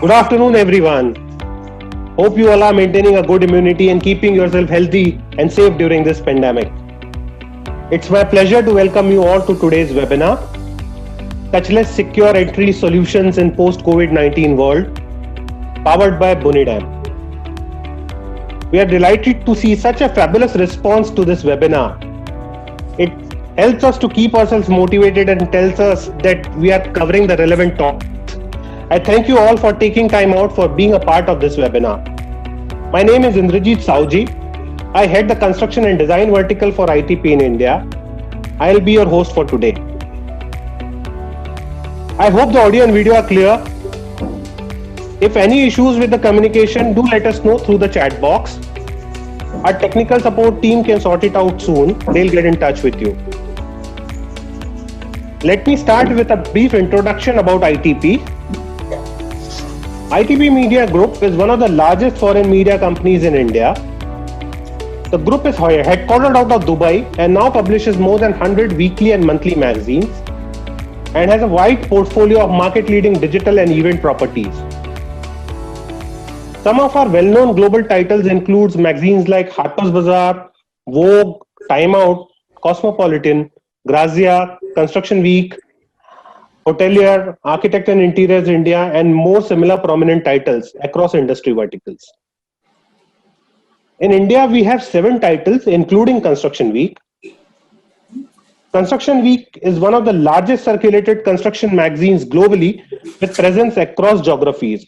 Good afternoon, everyone. Hope you all are maintaining a good immunity and keeping yourself healthy and safe during this pandemic. It's my pleasure to welcome you all to today's webinar, Touchless Secure Entry Solutions in Post-COVID-19 World, powered by Bunidam. We are delighted to see such a fabulous response to this webinar. It helps us to keep ourselves motivated and tells us that we are covering the relevant topics. I thank you all for taking time out for being a part of this webinar. My name is Indrajit Sauji. I head the construction and design vertical for ITP in India. I'll be your host for today. I hope the audio and video are clear. If any issues with the communication, do let us know through the chat box. Our technical support team can sort it out soon. They'll get in touch with you. Let me start with a brief introduction about ITP. ITP Media Group is one of the largest foreign media companies in India. The group is headquartered out of Dubai and now publishes more than 100 weekly and monthly magazines and has a wide portfolio of market-leading digital and event properties. Some of our well-known global titles includes magazines like Harper's Bazaar, Vogue, Time Out, Cosmopolitan, Grazia, Construction Week, Hotelier, Architect and Interiors India, and more similar prominent titles across industry verticals. In India, we have 7 titles, including Construction Week. Construction Week is one of the largest circulated construction magazines globally with presence across geographies.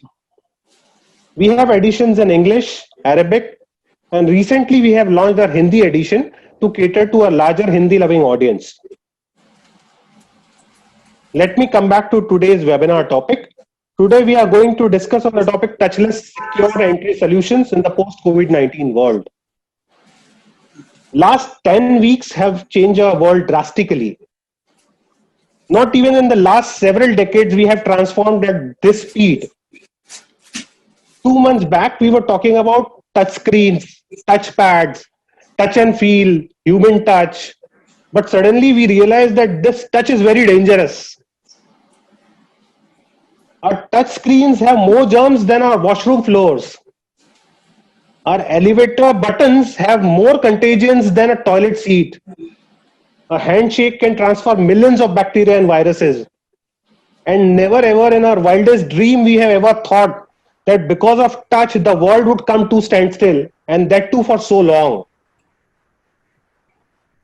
We have editions in English, Arabic, and recently we have launched our Hindi edition to cater to a larger Hindi-loving audience. Let me come back to today's webinar topic. Today we are going to discuss on the topic touchless secure entry solutions in the post-COVID-19 world. Last 10 weeks have changed our world drastically. Not even in the last several decades we have transformed at this speed. 2 months back we were talking about touch screens, touchpads, touch and feel, human touch. But suddenly we realized that this touch is very dangerous. Our touch screens have more germs than our washroom floors. Our elevator buttons have more contagions than a toilet seat. A handshake can transfer millions of bacteria and viruses. And never ever in our wildest dream we have ever thought that because of touch the world would come to standstill, and that too for so long.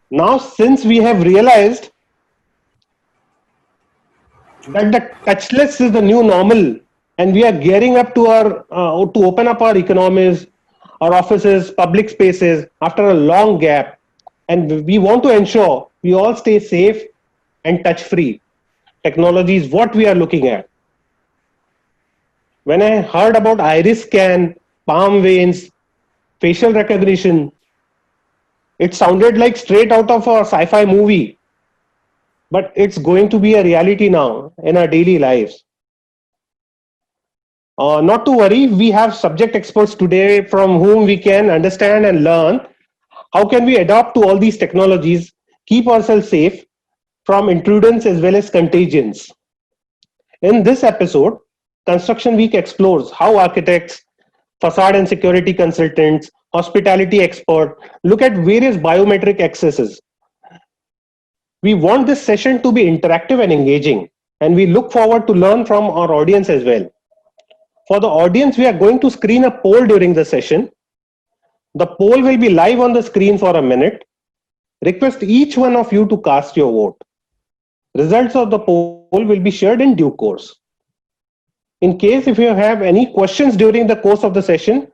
Now since we have realized that the touchless is the new normal and we are gearing up to to open up our economies, our offices, public spaces after a long gap, and we want to ensure we all stay safe and touch free. Technology is what we are looking at. When I heard about iris scan, palm veins, facial recognition, it sounded like straight out of a sci-fi movie. But it's going to be a reality now in our daily lives. Not to worry, we have subject experts today from whom we can understand and learn how can we adapt to all these technologies, keep ourselves safe from intruders as well as contagions. In this episode, Construction Week explores how architects, facade and security consultants, hospitality experts look at various biometric accesses. We want this session to be interactive and engaging, and we look forward to learn from our audience as well. For the audience, we are going to screen a poll during the session. The poll will be live on the screen for a minute. Request each one of you to cast your vote. Results of the poll will be shared in due course. In case if you have any questions during the course of the session,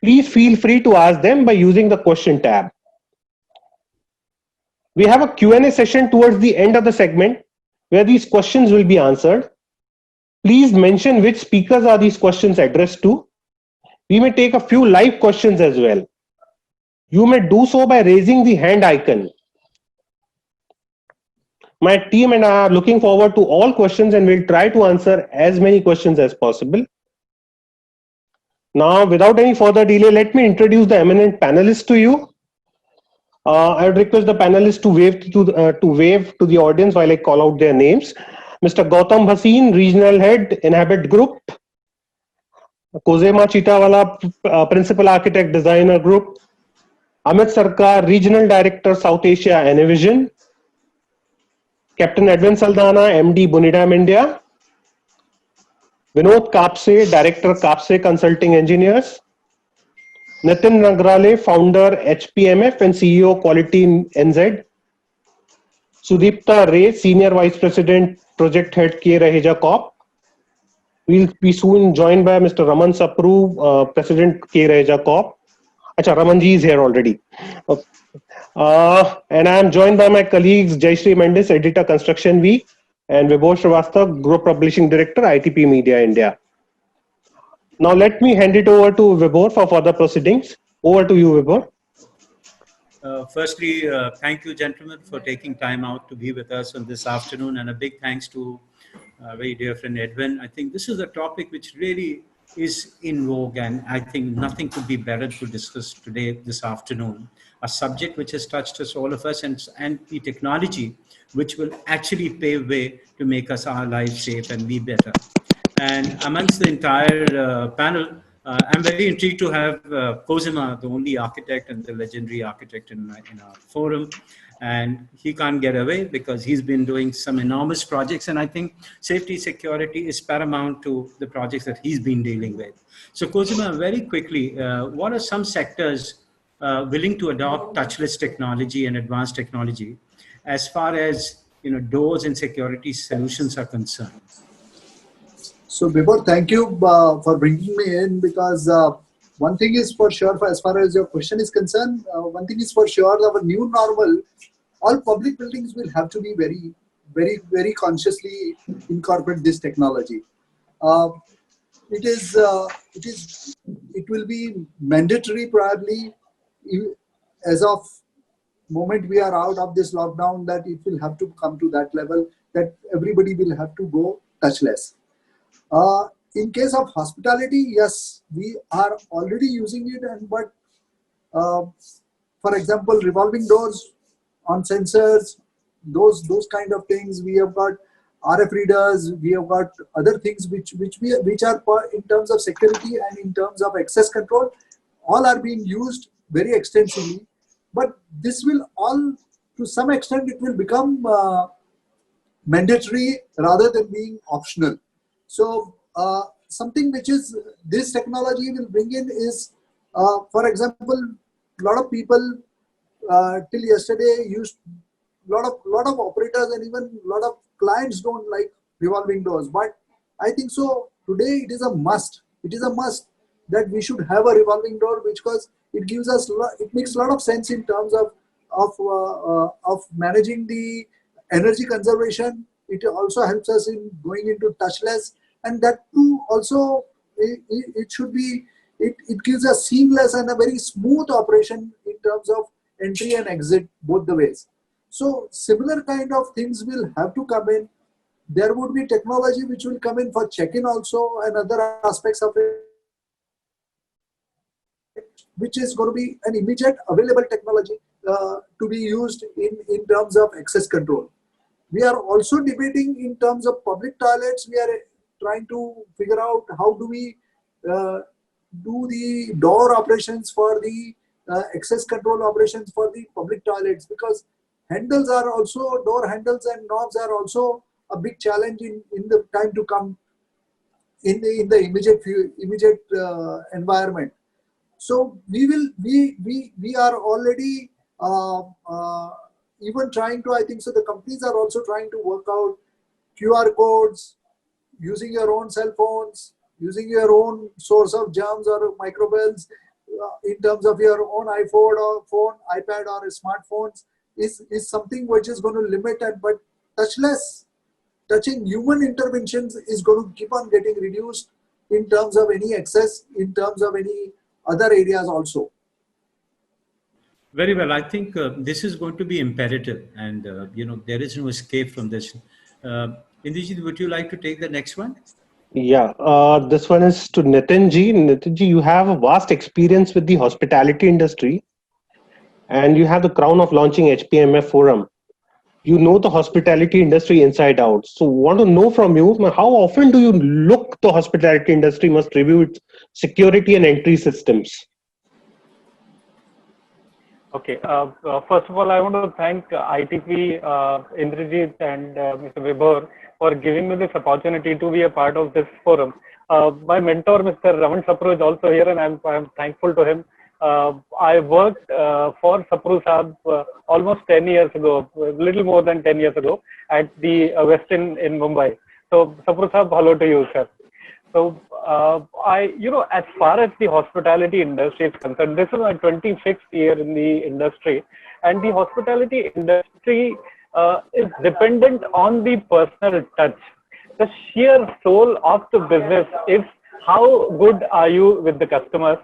please feel free to ask them by using the question tab. We have a Q&A session towards the end of the segment where these questions will be answered. Please mention which speakers are these questions addressed to. We may take a few live questions as well. You may do so by raising the hand icon. My team and I are looking forward to all questions and will try to answer as many questions as possible. Now, without any further delay, let me introduce the eminent panelists to you. I would request the panelists to wave to the audience while I call out their names. Mr. Gautam Bhasin, Regional Head, Inhabit Group. Kozema Chitawala, Principal Architect Designer Group, Amit Sarkar, Regional Director South Asia Anivision, Captain Edwin Saldana, MD Bunidam India, Vinod Kapse, Director Kapse Consulting Engineers, Nitin Nagrale, Founder HPMF and CEO Quality NZ, Sudipta Ray, Senior Vice President Project Head K Raheja Corp. We'll be soon joined by Mr. Raman Sapru, President K Raheja Corp. Acha, Ramanji is here already. And I am joined by my colleagues Jayshree Mendes, Editor Construction Week, and Vibhor Srivastava, Group Publishing Director, ITP Media India. Now let me hand it over to Vibhor for further proceedings. Over to you, Vibhor. Firstly, thank you, gentlemen, for taking time out to be with us on this afternoon, and a big thanks to very dear friend Edwin. I think this is a topic which really is in vogue, and I think nothing could be better to discuss today, this afternoon. A subject which has touched us, all of us, and the technology which will actually pave way to make us our lives safe and be better. And amongst the entire panel, I'm very intrigued to have Kozema, the only architect and the legendary architect in our forum. And he can't get away because he's been doing some enormous projects. And I think safety, security is paramount to the projects that he's been dealing with. So Kozema, very quickly, what are some sectors willing to adopt touchless technology and advanced technology as far as doors and security solutions are concerned? So Vibhor, thank you for bringing me in, because one thing is for sure, as far as your question is concerned, one thing is for sure, our new normal, all public buildings will have to be very, very, very consciously incorporate this technology. It will be mandatory probably as of moment we are out of this lockdown, that it will have to come to that level, that everybody will have to go touchless. In case of hospitality, yes, we are already using it, but for example, revolving doors on sensors, those kind of things. We have got RF readers, we have got other things which are in terms of security and in terms of access control, all are being used very extensively. But this will all, to some extent, it will become mandatory rather than being optional. So something which is this technology will bring in is, for example, a lot of people till yesterday used lot of operators and even a lot of clients don't like revolving doors. But I think so today it is a must. It is a must that we should have a revolving door, because it gives us, it makes a lot of sense in terms of managing the energy conservation. It also helps us in going into touchless. And that too also, it should be, it gives a seamless and a very smooth operation in terms of entry and exit both the ways. So similar kind of things will have to come in. There would be technology which will come in for check-in also, and other aspects of it, which is going to be an immediate available technology to be used in terms of access control. We are also debating in terms of public toilets. We are trying to figure out how do we do the door operations for the access control operations for the public toilets, because handles are also, door handles and knobs are also a big challenge in the time to come in the immediate environment. So we are already even trying to, I think so the companies are also trying to work out QR codes, using your own cell phones, using your own source of germs or microbials in terms of your own iPhone or phone, iPad or smartphones is something which is going to limit it. But touching human interventions is going to keep on getting reduced in terms of any access, in terms of any other areas also. Very well. I think this is going to be imperative, and there is no escape from this. Indrajit, would you like to take the next one? Yeah, this one is to Nitin ji. Nitin ji, you have a vast experience with the hospitality industry, and you have the crown of launching HPMF Forum. you know the hospitality industry inside out. So want to know from you, how often do you look the hospitality industry must review its security and entry systems? Okay. First of all, I want to thank ITP, Indrajit, and Mr. Vibhor for giving me this opportunity to be a part of this forum. My mentor, Mr. Raman Sapru, is also here, and I'm thankful to him. I worked for Sapru Saab almost 10 years ago, a little more than 10 years ago, at the Westin in Mumbai. So, Sapru Saab, hello to you, sir. So, as far as the hospitality industry is concerned, this is my 26th year in the industry, and the hospitality industry is dependent on the personal touch. The sheer soul of the business is how good are you with the customers,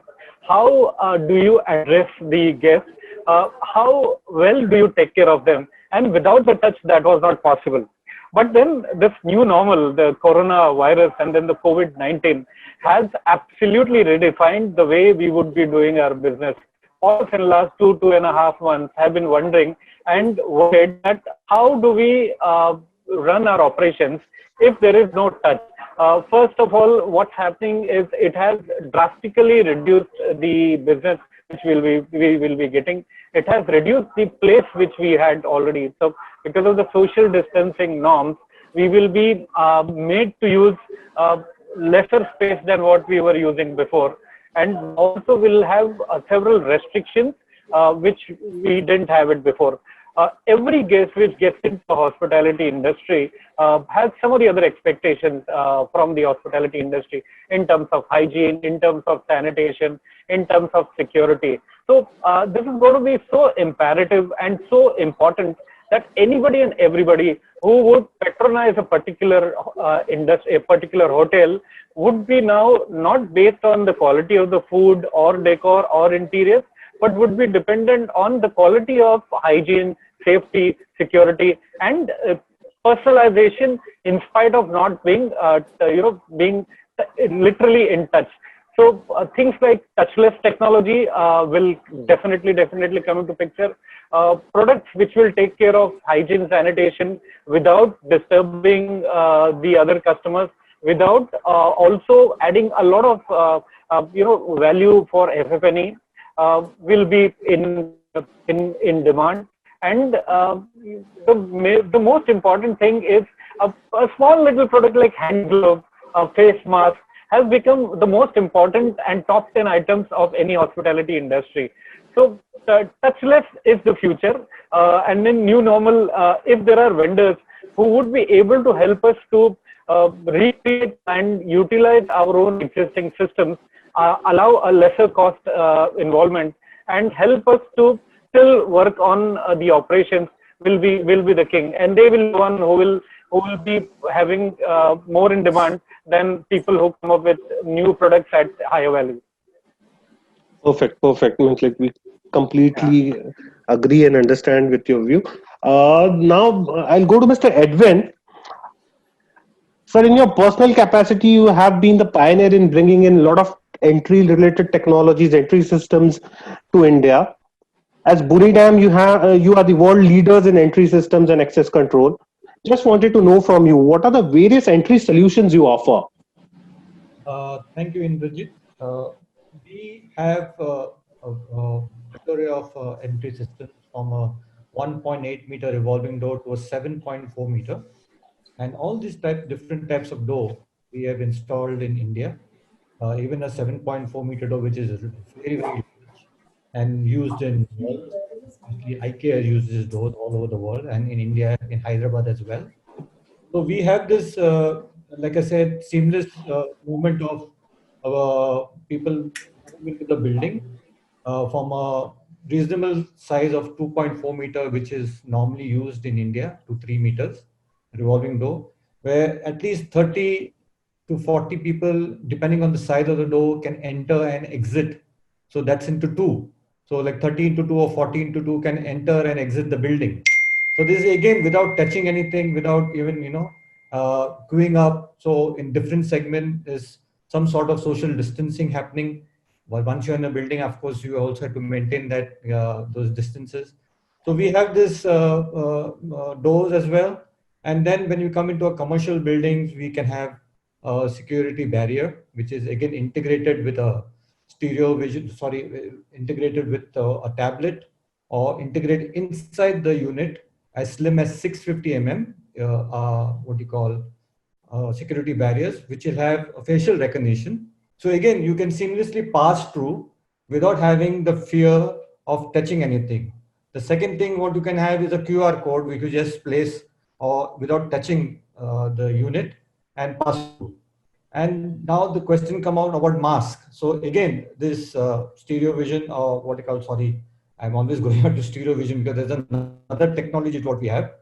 how do you address the guests, how well do you take care of them, and without the touch, that was not possible. But then this new normal, the coronavirus and then the COVID-19 has absolutely redefined the way we would be doing our business. All of in the last 2.5 months have been wondering and worried that how do we run our operations if there is no touch. First of all, what's happening is it has drastically reduced the business which we will be getting. It has reduced the place which we had already. So because of the social distancing norms, we will be made to use lesser space than what we were using before. And also will have several restrictions which we didn't have it before. Every guest which gets into the hospitality industry has some of the other expectations from the hospitality industry in terms of hygiene, in terms of sanitation, in terms of security. So this is going to be so imperative and so important that anybody and everybody who would patronize a particular industry, a particular hotel, would be now not based on the quality of the food or decor or interiors, but would be dependent on the quality of hygiene, safety, security, and personalization, in spite of not being, being literally in touch. So things like touchless technology will definitely come into picture. Products which will take care of hygiene, sanitation without disturbing the other customers, without also adding a lot of value for FF&E, will be in demand. And the most important thing is a small little product like hand glove, a face mask, has become the most important and top 10 items of any hospitality industry. So touchless is the future, and in new normal, if there are vendors who would be able to help us to recreate and utilize our own existing systems, allow a lesser cost involvement, and help us to still work on the operations, will be the king, and they will be one who will be having more in demand than people who come up with new products at higher value. Perfect. Means like we completely agree and understand with your view. Now I'll go to Mr. Edwin. Sir, in your personal capacity, you have been the pioneer in bringing in a lot of entry-related technologies, entry systems to India. As Bunidam, you are the world leaders in entry systems and access control. Just wanted to know from you, what are the various entry solutions you offer? Thank you, Indrajit. We have a plethora of entry systems, from a 1.8 meter revolving door to a 7.4 meter. And all these different types of door we have installed in India. Even a 7.4 meter door, which is very large and used in malls. IKEA uses doors all over the world, and in India, in Hyderabad as well. So we have this, like I said, seamless movement of people into the building from a reasonable size of 2.4 meter, which is normally used in India, to 3 meters revolving door, where at least 30 to 40 people, depending on the size of the door, can enter and exit. So that's into 2. So like 30 into 2 or 40 into 2 can enter and exit the building. So this is again without touching anything, without even, queuing up. So in different segment is some sort of social distancing happening. But once you're in a building, of course, you also have to maintain that those distances. So we have this doors as well. And then when you come into a commercial buildings, we can have a security barrier, which is again integrated with a integrated with a tablet or integrated inside the unit as slim as 650 what you call security barriers, which will have a facial recognition. So again, you can seamlessly pass through without having the fear of touching anything. The second thing what you can have is a QR code which you just place or without touching the unit and pass through. And now the question come out about mask. So again, this stereo vision or what you call, sorry, I'm always going back to stereo vision because there's another technology to what we have.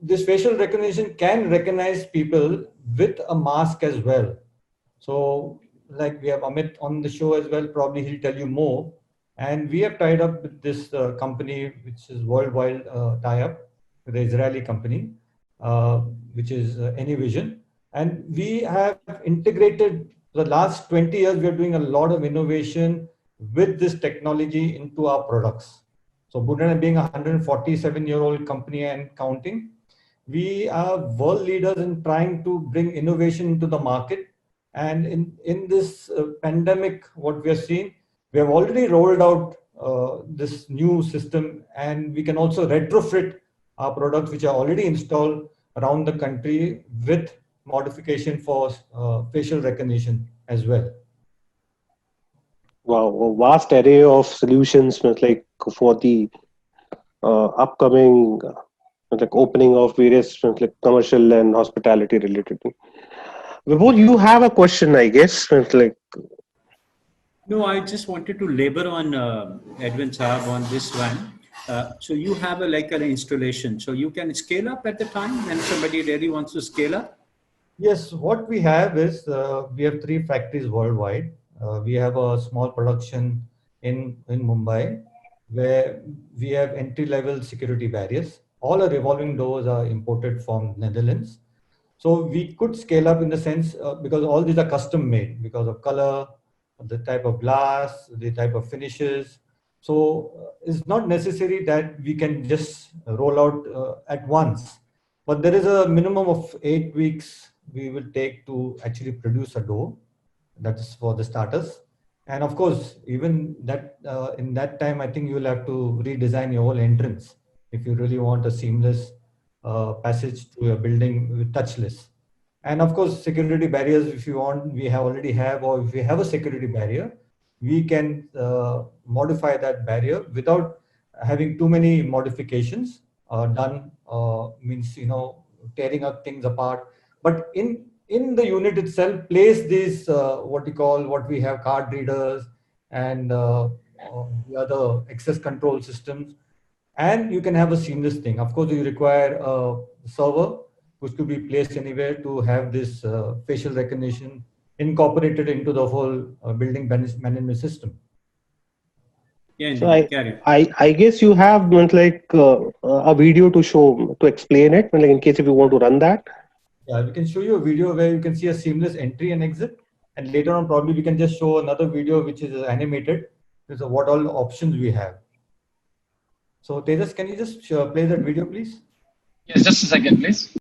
This facial recognition can recognize people with a mask as well. So like we have Amit on the show as well, probably he'll tell you more. And we have tied up with this company, which is worldwide tie-up with the Israeli company, which is AnyVision. And we have integrated the last 20 years, we are doing a lot of innovation with this technology into our products. So Budana being a 147-year-old company and counting, we are world leaders in trying to bring innovation into the market. And in this pandemic, what we are seeing, we have already rolled out this new system, and we can also retrofit our products which are already installed around the country with modification for facial recognition as well. Wow, a vast array of solutions, like for the upcoming like opening of various like commercial and hospitality related. Vibhor, you have a question, I guess. Like, No, I just wanted to labor on Edwin Saab on this one. So you have like an installation, so you can scale up at the time when somebody really wants to scale up. Yes, what we have is we have 3 factories worldwide. We have a small production in Mumbai where we have entry-level security barriers. All our revolving doors are imported from Netherlands. So we could scale up in the sense because all these are custom made because of color, the type of glass, the type of finishes. So it's not necessary that we can just roll out at once, but there is a minimum of 8 weeks we will take to actually produce a door. That's for the starters. And of course, even that in that time, I think you will have to redesign your whole entrance if you really want a seamless passage to a building with touchless. And of course, security barriers, if you want, we have already have, or if we have a security barrier, we can modify that barrier without having too many modifications done, means, tearing up things apart. But in the unit itself, place these, what we have card readers and the other access control systems, and you can have a seamless thing. Of course, you require a server which could be placed anywhere to have this facial recognition incorporated into the whole building management system. Yeah, so indeed. Carry on. I guess you have like a video to show to explain it, like in case if you want to run that. Yeah, we can show you a video where you can see a seamless entry and exit. And later on, probably we can just show another video which is animated. So what all options we have. So Tejas, can you just play that video, please? Yes, just a second, please.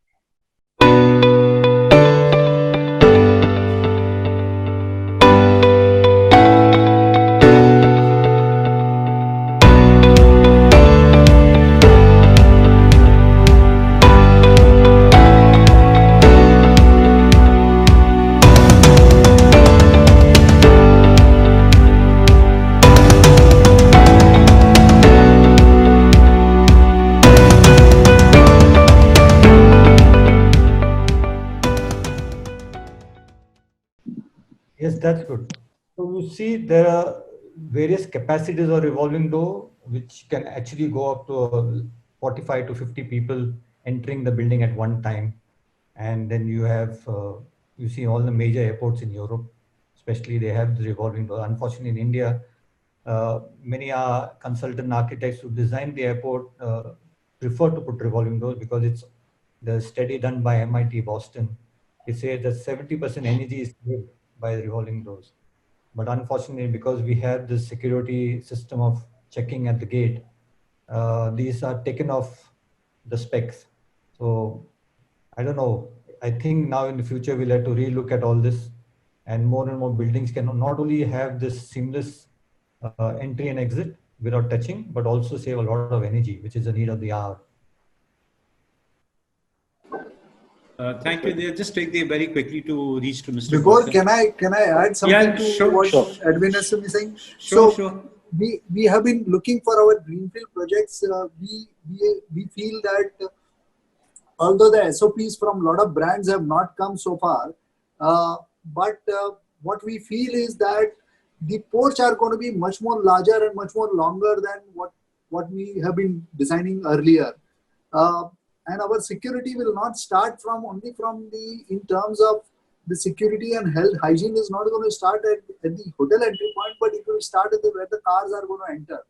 Yes, that's good. So you see there are various capacities of revolving door, which can actually go up to 45 to 50 people entering the building at one time. And then you have, you see all the major airports in Europe, especially they have the revolving door. Unfortunately, in India, many consultant architects who design the airport prefer to put revolving doors because it's the study done by MIT Boston. It says that 70% energy is saved by the revolving doors. But unfortunately, because we have this security system of checking at the gate, these are taken off the specs. So I don't know. I think now in the future we'll have to relook at all this, and more buildings can not only have this seamless entry and exit without touching, but also save a lot of energy, which is the need of the hour. Thank you. They'll just take the very quickly to reach to Mr. Before, Gautam. can I add something Yeah, to sure, what sure. Edwin has been saying? Sure, So sure. we have been looking for our greenfield projects. We feel that although the SOPs from a lot of brands have not come so far, but what we feel is that the porch are going to be much more larger and much more longer than what we have been designing earlier. And our security will not start from only from in terms of the security and health hygiene is not going to start at the hotel entry point, but it will start at where the cars are going to enter.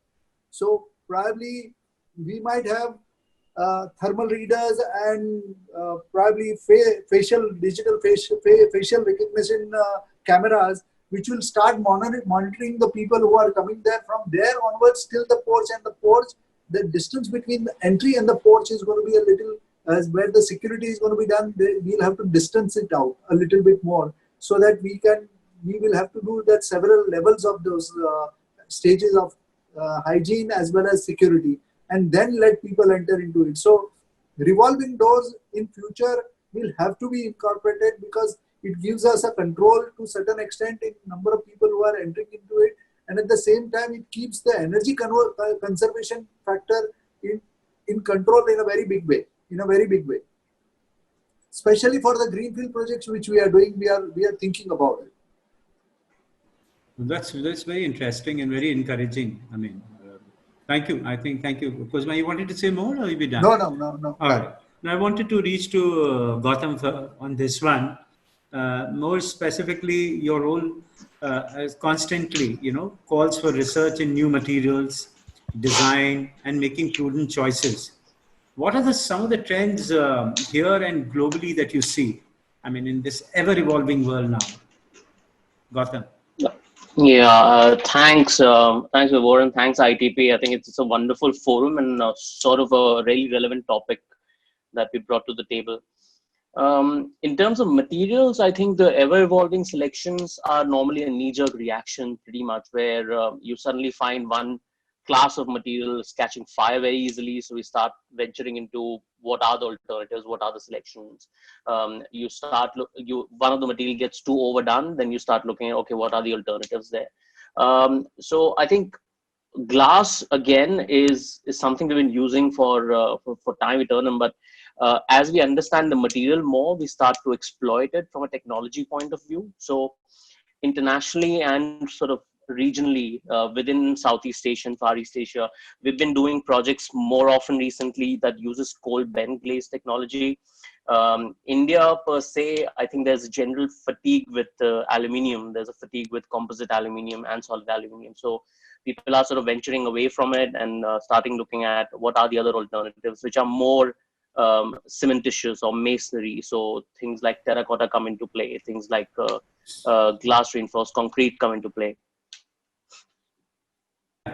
So probably we might have thermal readers and probably digital facial recognition cameras, which will start monitoring the people who are coming there. From there onwards till the porch, and the porch, the distance between the entry and the porch is going to be a little, as where the security is going to be done, we'll have to distance it out a little bit more, so that we will have to do that several levels of those stages of hygiene as well as security, and then let people enter into it. So revolving doors in future will have to be incorporated, because it gives us a control to certain extent in number of people who are entering into it, and at the same time it keeps the energy conservation factor in control in a very big way, especially for the greenfield projects which we are doing. We are thinking about it. That's very interesting and very encouraging. I mean, thank you. Thank you. Because you wanted to say more, or you be done? No. All right. Now I wanted to reach to Gautam on this one. More specifically, your role as constantly, calls for research in new materials, design, and making prudent choices. What are some of the trends here and globally that you see? I mean, in this ever-evolving world now, Gautam. Yeah, thanks, Vibhor, and thanks, ITP. I think it's a wonderful forum and sort of a really relevant topic that we brought to the table. In terms of materials, I think the ever-evolving selections are normally a knee-jerk reaction, pretty much, where you suddenly find one class of materials catching fire very easily. So we start venturing into what are the alternatives, what are the selections. One of the material gets too overdone, then you start looking at, okay, what are the alternatives there? So I think glass again is something we've been using for time eternum, but as we understand the material more, we start to exploit it from a technology point of view. So internationally and sort of regionally within Southeast Asia and Far East Asia, we've been doing projects more often recently that uses cold bend glaze technology. India per se, I think there's a general fatigue with aluminium. There's a fatigue with composite aluminium and solid aluminium. So people are sort of venturing away from it and starting looking at what are the other alternatives, which are more cementitious or masonry. So things like terracotta come into play, things like glass reinforced concrete come into play.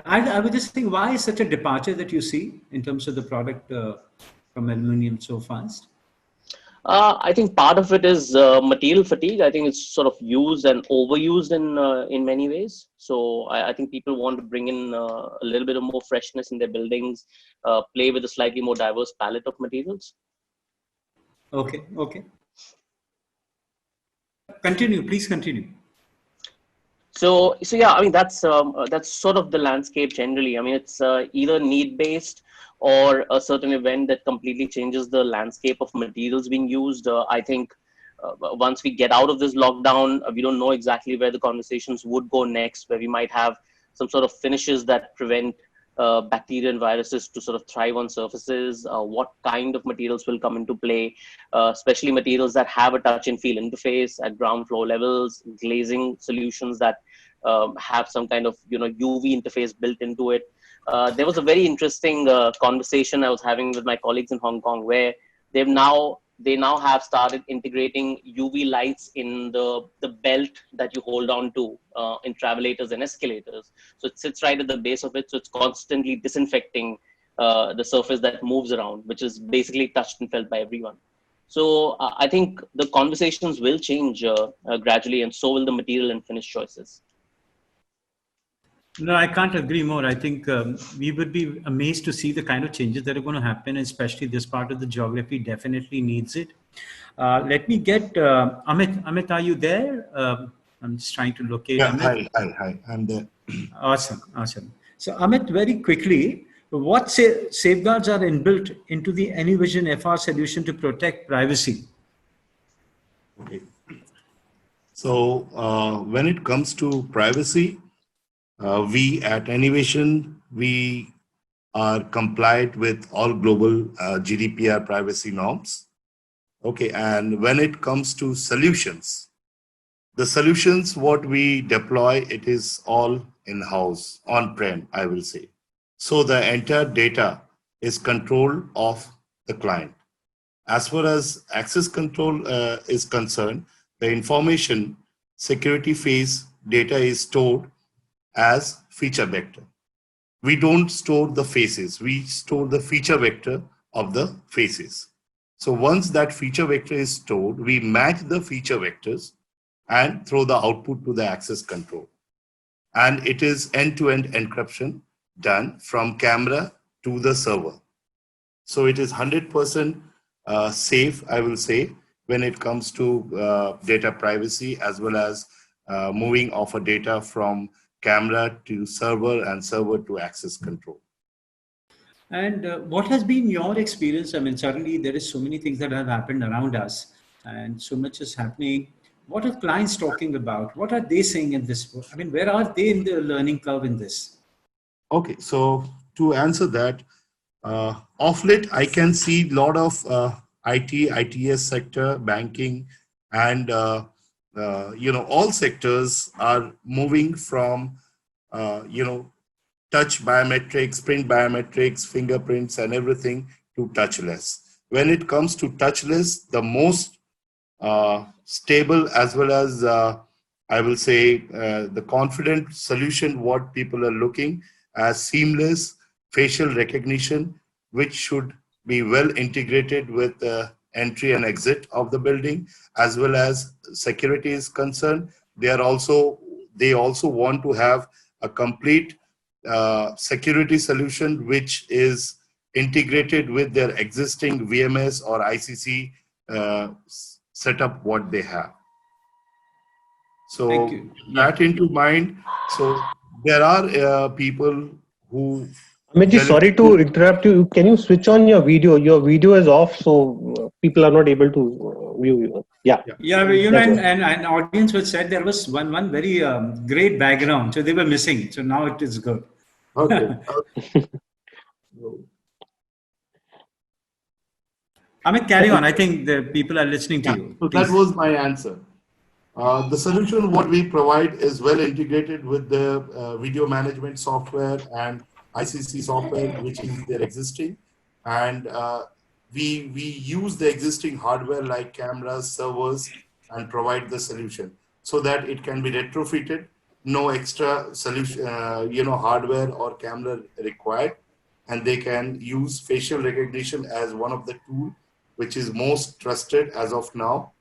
I would just think, why is such a departure that you see in terms of the product from aluminium so fast? I think part of it is material fatigue. I think it's sort of used and overused in many ways. So I think people want to bring in a little bit of more freshness in their buildings, play with a slightly more diverse palette of materials. Okay. Continue, please continue. So yeah, I mean that's sort of the landscape generally. I mean it's either need based or a certain event that completely changes the landscape of materials being used. I think once we get out of this lockdown, we don't know exactly where the conversations would go next, where we might have some sort of finishes that prevent bacteria and viruses to sort of thrive on surfaces. What kind of materials will come into play, especially materials that have a touch and feel interface at ground floor levels, glazing solutions that have some kind of UV interface built into it. There was a very interesting conversation I was having with my colleagues in Hong Kong, where they now have started integrating UV lights in the belt that you hold on to in travelators and escalators. So it sits right at the base of it. So it's constantly disinfecting the surface that moves around, which is basically touched and felt by everyone. So I think the conversations will change gradually, and so will the material and finish choices. No, I can't agree more. I think we would be amazed to see the kind of changes that are going to happen, especially this part of the geography definitely needs it. Let me get Amit. Amit, are you there? I'm just trying to locate Yeah, Amit. hi. I'm there. Awesome, awesome. So Amit, very quickly, what safeguards are inbuilt into the AnyVision FR solution to protect privacy? Okay. So when it comes to privacy, we at AnyVision, we are compliant with all global GDPR privacy norms. Okay, and when it comes to solutions, the solutions what we deploy, it is all in-house, on-prem, I will say. So the entire data is control of the client. As far as access control is concerned, the information security phase data is stored as feature vector. We don't store the faces, we store the feature vector of the faces. So once that feature vector is stored, we match the feature vectors and throw the output to the access control. And it is end-to-end encryption done from camera to the server. So it is 100% safe, I will say, when it comes to data privacy, as well as moving of a data from camera to server and server to access control. And what has been your experience? I mean, certainly there is so many things that have happened around us and so much is happening. What are clients talking about? What are they saying in this? I mean, where are they in the learning curve in this? Okay, so to answer that, of late, I can see a lot of IT, ITS sector, banking, and all sectors are moving from touch biometrics, print biometrics, fingerprints, and everything to touchless. When it comes to touchless, the most stable, as well as I will say the confident solution what people are looking as seamless facial recognition, which should be well integrated with the entry and exit of the building, as well as security is concerned. They also want to have a complete security solution which is integrated with their existing VMS or ICC setup what they have. So that into mind. So there are people who. Amit, sorry to interrupt you. Can you switch on your video? Your video is off, so people are not able to view you. Yeah. Yeah, and audience was said there was one very great background, so they were missing. So now it is good. Okay. Amit, carry on. I think the people are listening to you. So that was my answer. The solution what we provide is well integrated with the video management software and ICC software, which is their existing. And we use the existing hardware like cameras, servers, and provide the solution so that it can be retrofitted. No extra solution, hardware or camera required. And they can use facial recognition as one of the tools which is most trusted as of now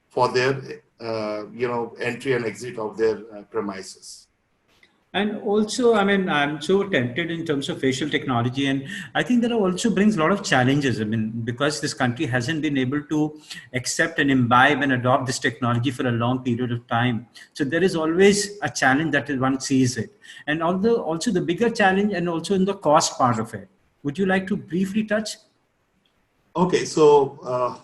for their entry and exit of their premises. And also, I mean, I'm so tempted in terms of facial technology, and I think that also brings a lot of challenges. I mean, because this country hasn't been able to accept and imbibe and adopt this technology for a long period of time. So there is always a challenge that one sees it. And also the bigger challenge, and also in the cost part of it. Would you like to briefly touch? Okay, so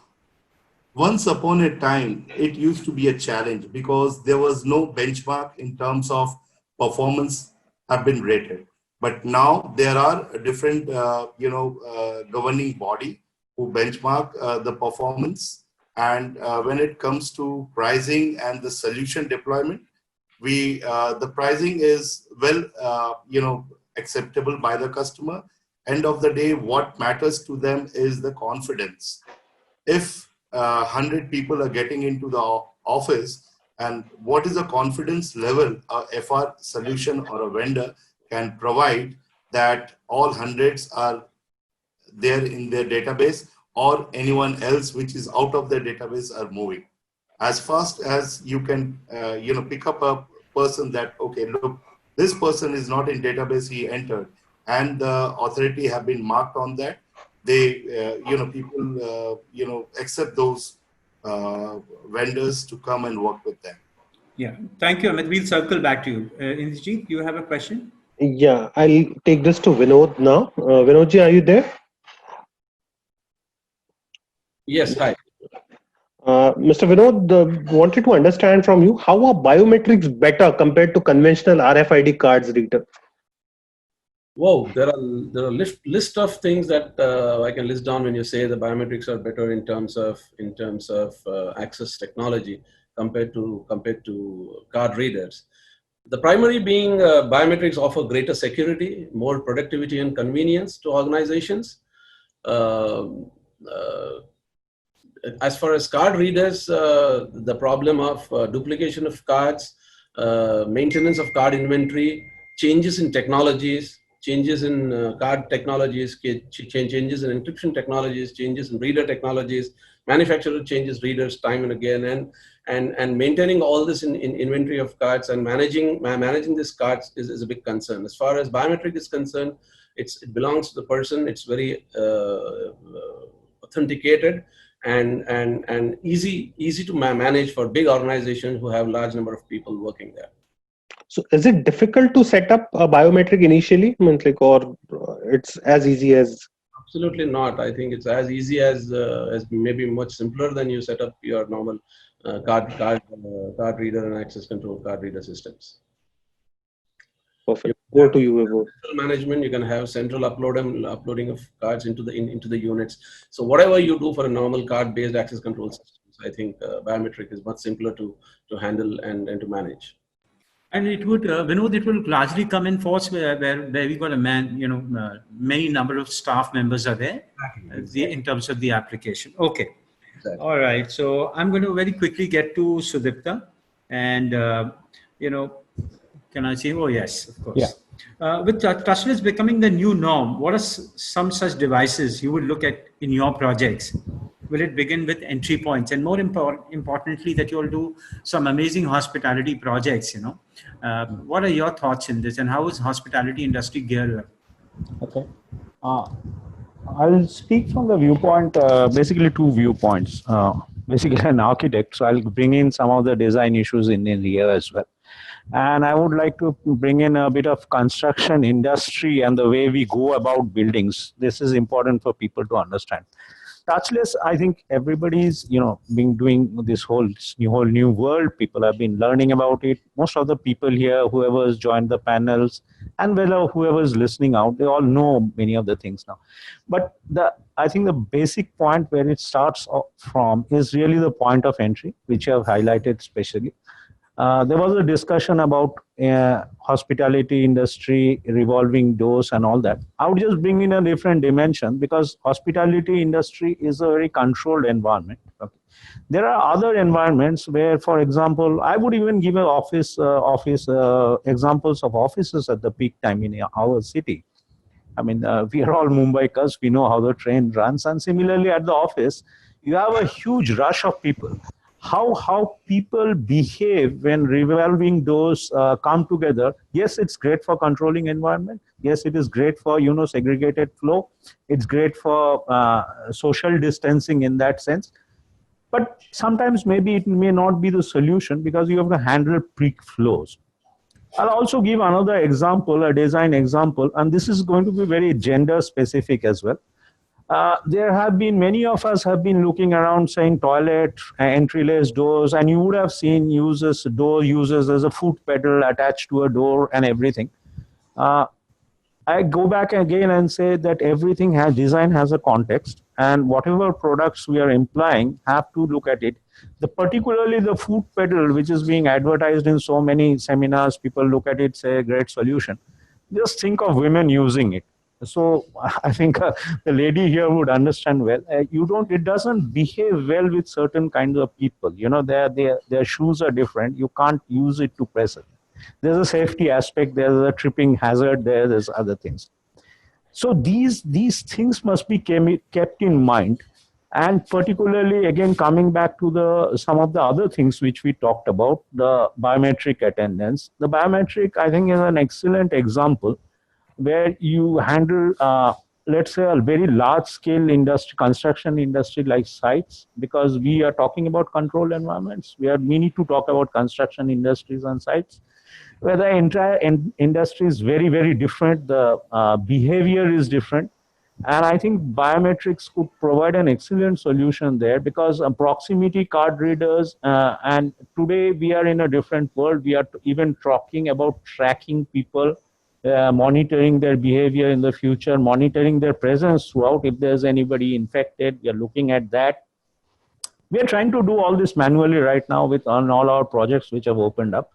once upon a time, it used to be a challenge because there was no benchmark in terms of performance have been rated. But now there are different, governing body who benchmark the performance. And when it comes to pricing and the solution deployment, the pricing is well, acceptable by the customer. End of the day, what matters to them is the confidence. If 100 people are getting into the office, and what is the confidence level a FR solution or a vendor can provide that all hundreds are there in their database, or anyone else which is out of their database are moving. As fast as you can, pick up a person that, okay, look, this person is not in database, he entered, and the authority have been marked on that. They, people, accept those vendors to come and work with them. Yeah, thank you, Amit. We'll circle back to you. Indrajit, you have a question? Yeah, I'll take this to Vinod now. Vinodji, are you there? Yes, hi. Mr. Vinod, wanted to understand from you, how are biometrics better compared to conventional RFID cards reader? Whoa, there are list of things that I can list down when you say the biometrics are better in terms of access technology compared to card readers. The primary being biometrics offer greater security, more productivity and convenience to organizations. As far as card readers, the problem of duplication of cards, maintenance of card inventory, changes in technologies, changes in card technologies, changes in encryption technologies, changes in reader technologies, manufacturer changes readers time and again, and maintaining all this in inventory of cards and managing these cards is a big concern. As far as biometric is concerned, it belongs to the person. It's very authenticated and easy to manage for big organizations who have large number of people working there. So is it difficult to set up a biometric initially? I mean, or it's as easy as? Absolutely not. I think it's as easy as maybe much simpler than you set up your normal card reader and access control card reader systems. Perfect. Go to you, Vibhor. Management, you can have central uploading of cards into the units. So whatever you do for a normal card-based access control systems, I think biometric is much simpler to handle and to manage. And it would, Vinod, it will largely come in force where we got a many number of staff members are there in terms of the application. Okay. Exactly. All right. So I'm going to very quickly get to Sudipta, and can I say? Oh yes, of course. Yeah. With touchless becoming the new norm, what are some such devices you would look at in your projects? Will it begin with entry points, and more importantly, that you'll do some amazing hospitality projects? What are your thoughts in this, and how is hospitality industry geared up? Okay, I'll speak from the viewpoint, basically two viewpoints. Basically, an architect, so I'll bring in some of the design issues in here as well. And I would like to bring in a bit of construction industry and the way we go about buildings. This is important for people to understand. Touchless, I think everybody's, been doing this whole new world. People have been learning about it. Most of the people here, whoever has joined the panels, and whoever is listening out, they all know many of the things now. But I think the basic point where it starts from is really the point of entry, which I have highlighted specially. There was a discussion about hospitality industry, revolving doors and all that. I would just bring in a different dimension, because hospitality industry is a very controlled environment. Okay. There are other environments where, for example, I would even give an office examples of offices at the peak time in our city. I mean, we are all Mumbaikars, we know how the train runs. And similarly at the office, you have a huge rush of people. How people behave when revolving doors come together. Yes, it's great for controlling environment. Yes, it is great for segregated flow. It's great for social distancing in that sense. But sometimes maybe it may not be the solution, because you have to handle peak flows. I'll also give another example, a design example, and this is going to be very gender specific as well. There have been, many of us have been looking around saying toilet, entry-less doors, and you would have seen door users as a foot pedal attached to a door and everything. I go back again and say that design has a context, and whatever products we are implying have to look at it. Particularly the foot pedal, which is being advertised in so many seminars, people look at it, say a great solution. Just think of women using it. So I think the lady here would understand well. It doesn't behave well with certain kinds of people. Their shoes are different. You can't use it to press it. There's a safety aspect. There's a tripping hazard. There's other things. So these things must be kept in mind. And particularly, again, coming back to some of the other things which we talked about, the biometric attendance. The biometric, I think, is an excellent example where you handle, let's say, a very large-scale industry, construction industry-like sites, because we are talking about controlled environments. We need to talk about construction industries and sites where the entire industry is very, very different. The behavior is different. And I think biometrics could provide an excellent solution there, because proximity card readers, and today we are in a different world. We are even talking about tracking people, monitoring their behavior in the future, monitoring their presence throughout. If there's anybody infected, we are looking at that. We are trying to do all this manually right now on all our projects which have opened up.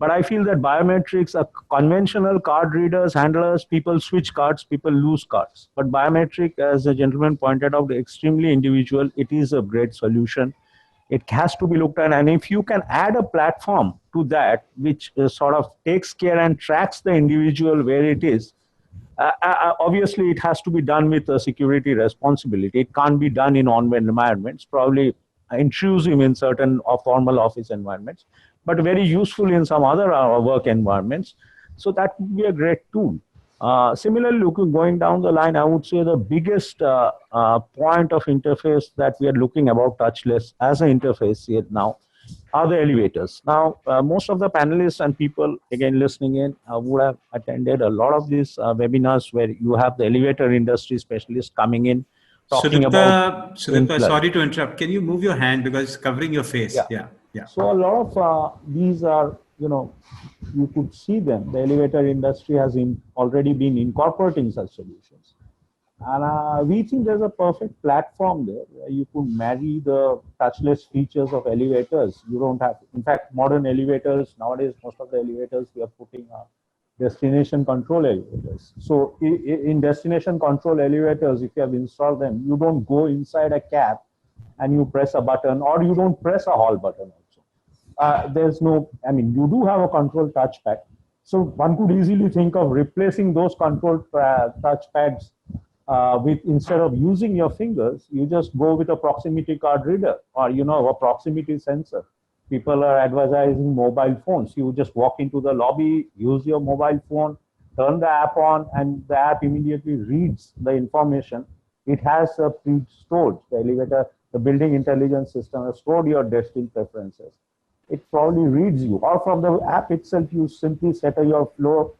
But I feel that biometrics are conventional card readers, handlers, people switch cards, people lose cards. But biometric, as the gentleman pointed out, extremely individual. It is a great solution. It has to be looked at. And if you can add a platform to that, which sort of takes care and tracks the individual where it is, obviously it has to be done with a security responsibility. It can't be done in on-web environments, probably intrusive in certain formal office environments, but very useful in some other work environments. So that would be a great tool. Similarly, going down the line, I would say the biggest point of interface that we are looking about touchless as an interface here now are the elevators. Now, most of the panelists and people, again, listening in, would have attended a lot of these webinars where you have the elevator industry specialists coming in, talking about... Sudipta, sorry to interrupt. Can you move your hand because it's covering your face? Yeah. So a lot of these are, you could see them. The elevator industry has already been incorporating such solutions. And we think there's a perfect platform there where you could marry the touchless features of elevators. You don't have, in fact, modern elevators, nowadays, most of the elevators we are putting are destination control elevators. So in destination control elevators, if you have installed them, you don't go inside a cab and you press a button, or you don't press a hall button also. There's no, you do have a control touchpad. So one could easily think of replacing those control touchpads instead of using your fingers, you just go with a proximity card reader or, a proximity sensor. People are advertising mobile phones. You just walk into the lobby, use your mobile phone, turn the app on, and the app immediately reads the information. It has pre-stored, the elevator, the building intelligence system has stored your destined preferences. It probably reads you, or from the app itself, you simply set your floor,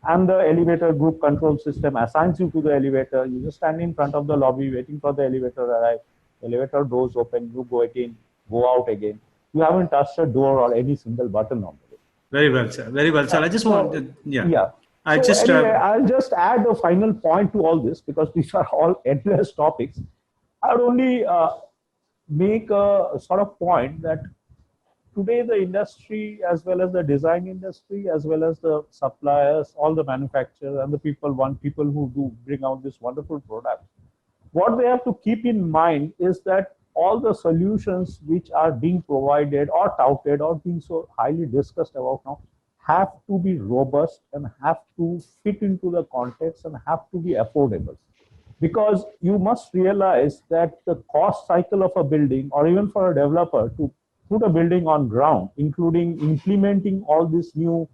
and the elevator group control system assigns you to the elevator. You just stand in front of the lobby waiting for the elevator to arrive. Elevator doors open, you go in, go out again. You haven't touched a door or any single button on it. Very well, sir. Very well, sir. I just wanted, I'll just add a final point to all this, because these are all endless topics. I would only make a sort of point that today the industry, as well as the design industry, as well as the suppliers, all the manufacturers and the people who do bring out this wonderful product, what they have to keep in mind is that all the solutions which are being provided or touted or being so highly discussed about now have to be robust and have to fit into the context and have to be affordable. Because you must realize that the cost cycle of a building, or even for a developer to put a building on ground, including implementing all these new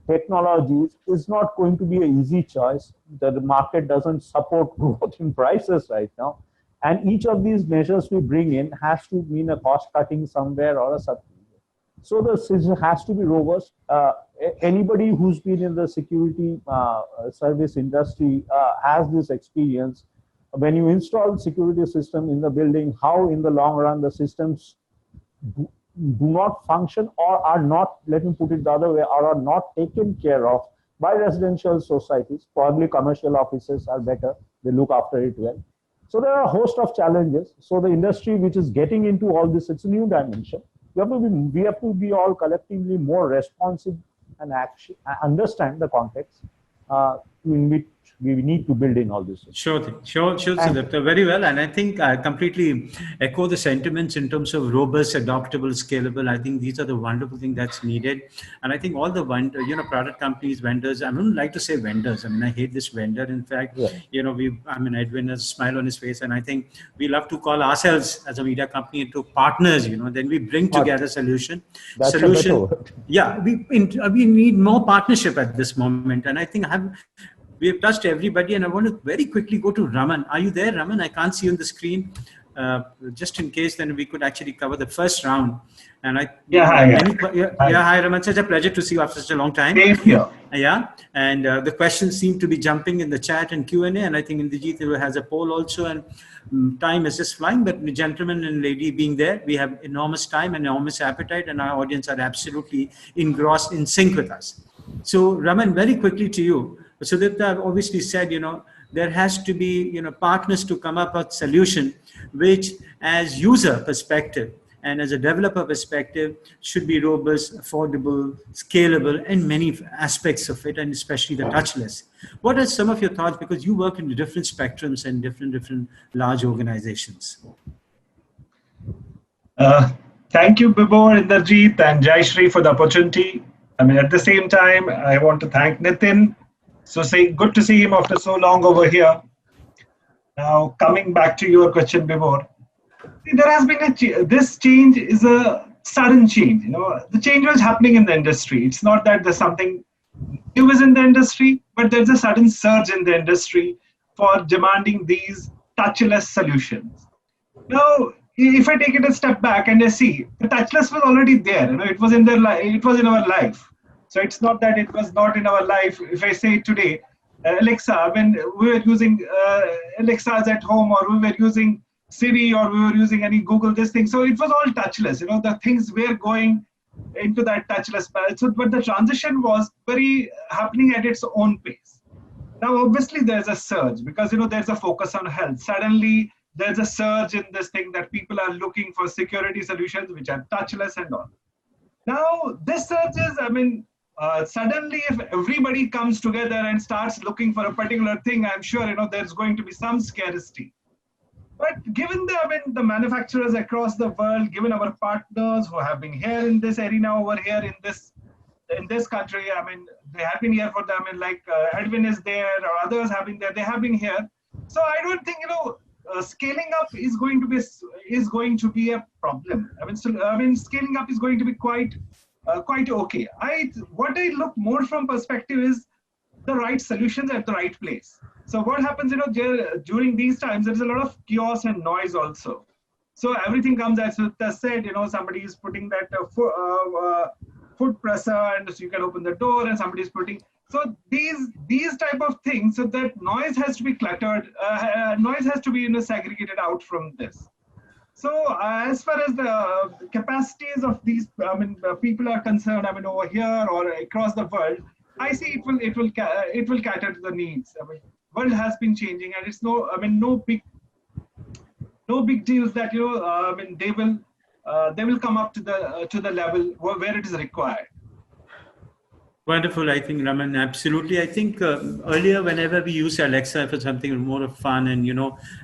technologies, is not going to be an easy choice. The market doesn't support growth in prices right now. And each of these measures we bring in has to mean a cost cutting somewhere or a subsidy. So the system has to be robust. Anybody who's been in the security service industry has this experience. When you install security system in the building, how in the long run the systems do not function or are not, let me put it the other way, or are not taken care of by residential societies. Probably commercial offices are better, they look after it well. So there are a host of challenges. So the industry which is getting into all this, it's a new dimension. We have to be all collectively more responsive and understand the context we need to build in all this. Sure thing. Sure, Sudipta. Very well. And I think I completely echo the sentiments in terms of robust, adaptable, scalable. I think these are the wonderful things that's needed. And I think all the product companies, vendors, I don't like to say vendors. I mean, I hate this vendor. In fact, Edwin has a smile on his face. And I think we love to call ourselves as a media company into partners, then we bring together solution. That's a better word. Yeah, we need more partnership at this moment. And I think we have touched everybody, and I want to very quickly go to Raman. Are you there, Raman? I can't see you on the screen. Just in case, then we could actually cover the first round. And hi, Raman. Such a pleasure to see you after such a long time. Same here. Yeah, and the questions seem to be jumping in the chat and Q&A, and I think Indrajit has a poll also, and time is just flying. But the gentleman and lady being there, we have enormous time and enormous appetite, and our audience are absolutely engrossed, in sync with us. So, Raman, very quickly to you. Sudipta obviously said, there has to be, partners to come up with a solution which, as user perspective and as a developer perspective, should be robust, affordable, scalable, and many aspects of it, and especially the touchless. What are some of your thoughts? Because you work in the different spectrums and different large organizations. Thank you, Bibor, Indrajit, and Jayashree for the opportunity. At the same time, I want to thank Nitin. So good to see him after so long over here. Now, coming back to your question, Bibor, there has been this change is a sudden change. The change was happening in the industry. It's not that there's something new is in the industry, but there's a sudden surge in the industry for demanding these touchless solutions. Now, if I take it a step back and I see the touchless was already there. It was in it was in our life. So it's not that it was not in our life. If I say today, Alexa, when we were using Alexas at home, or we were using Siri, or we were using any Google, this thing. So it was all touchless. The things were going into that touchless path. So, but the transition was very happening at its own pace. Now, obviously, there's a surge because, there's a focus on health. Suddenly, there's a surge in this thing that people are looking for security solutions, which are touchless and all. Now, this surge is, suddenly, if everybody comes together and starts looking for a particular thing, I'm sure, there's going to be some scarcity. But given the manufacturers across the world, given our partners who have been here in this arena over here in this country, they have been here for them, and like Edwin is there, or others have been there, they have been here. So I don't think, scaling up is going to be a problem. Scaling up is going to be quite okay. What I look more from perspective is the right solutions at the right place. So what happens, during these times, there's a lot of chaos and noise also. So everything comes, as Sudipta said, somebody is putting that foot presser, and so you can open the door, and somebody is putting. So these type of things, so that noise has to be cluttered, noise has to be segregated out from this. So as far as the capacities of these, people are concerned, over here or across the world, I see it will cater to the needs. World has been changing, and it's no big deals that they will come up to the level where it is required. Wonderful. I think, Raman, absolutely. I think earlier, whenever we used Alexa for something more of fun, and,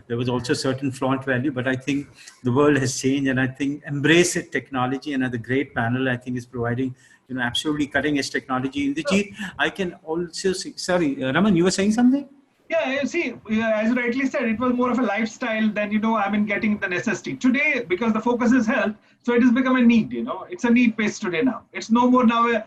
there was also certain flaunt value, but I think the world has changed, and I think embrace it technology, and the great panel, I think, is providing, absolutely cutting edge technology. Indrajit, I can also see, sorry, Raman, you were saying something? Yeah, see, as you rightly said, it was more of a lifestyle than, getting the necessity. Today, because the focus is health, so it has become a need, it's a need based today now. It's no more now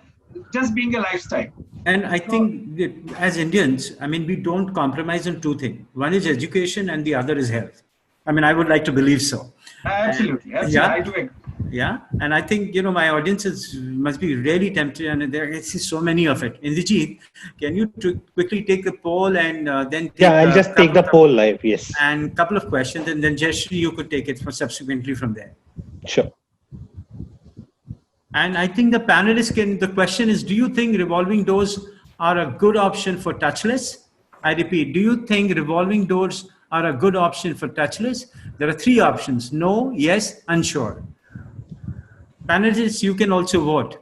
just being a lifestyle. And I think that as Indians, we don't compromise on two things. One is education and the other is health. I would like to believe so. Absolutely. I do agree. Yeah. And I think, my audiences must be really tempted, and there I see so many of it. Indrajit, can you quickly take the poll and then take I'll just take the poll live. Yes. And a couple of questions, and then Jayashree, you could take it subsequently from there. Sure. And I think the panelists the question is, do you think revolving doors are a good option for touchless? I repeat, do you think revolving doors are a good option for touchless? There are three options: no, yes, unsure. Panelists, you can also vote.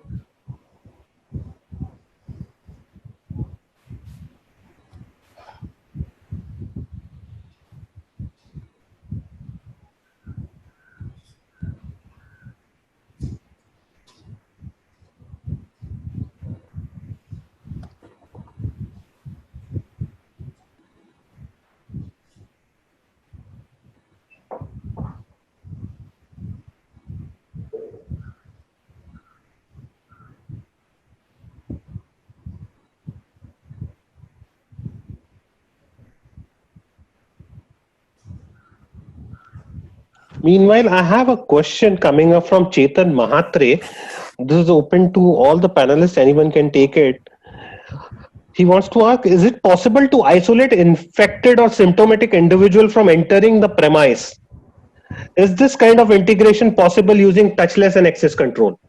Meanwhile, I have a question coming up from Chetan Mahatre. This is open to all the panelists. Anyone can take it. He wants to ask, is it possible to isolate infected or symptomatic individual from entering the premise? Is this kind of integration possible using touchless and access control?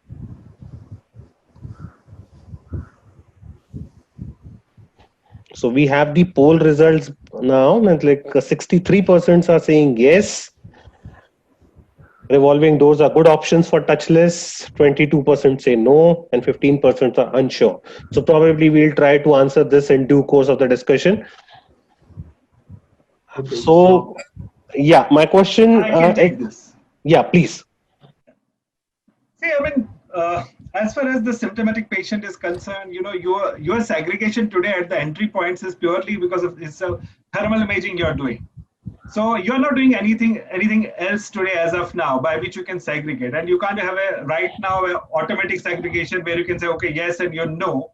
So we have the poll results now, and like 63% are saying yes. Revolving doors are good options for touchless. 22% say no, and 15% are unsure. So probably we'll try to answer this in due course of the discussion. Okay, so yeah, my question. I can take this. Yeah, please. See, I mean, as far as the symptomatic patient is concerned, you know, your segregation today at the entry points is purely because of it's a thermal imaging you're doing. So you're not doing anything else today as of now by which you can segregate, and you can't have right now a automatic segregation where you can say okay yes and you no,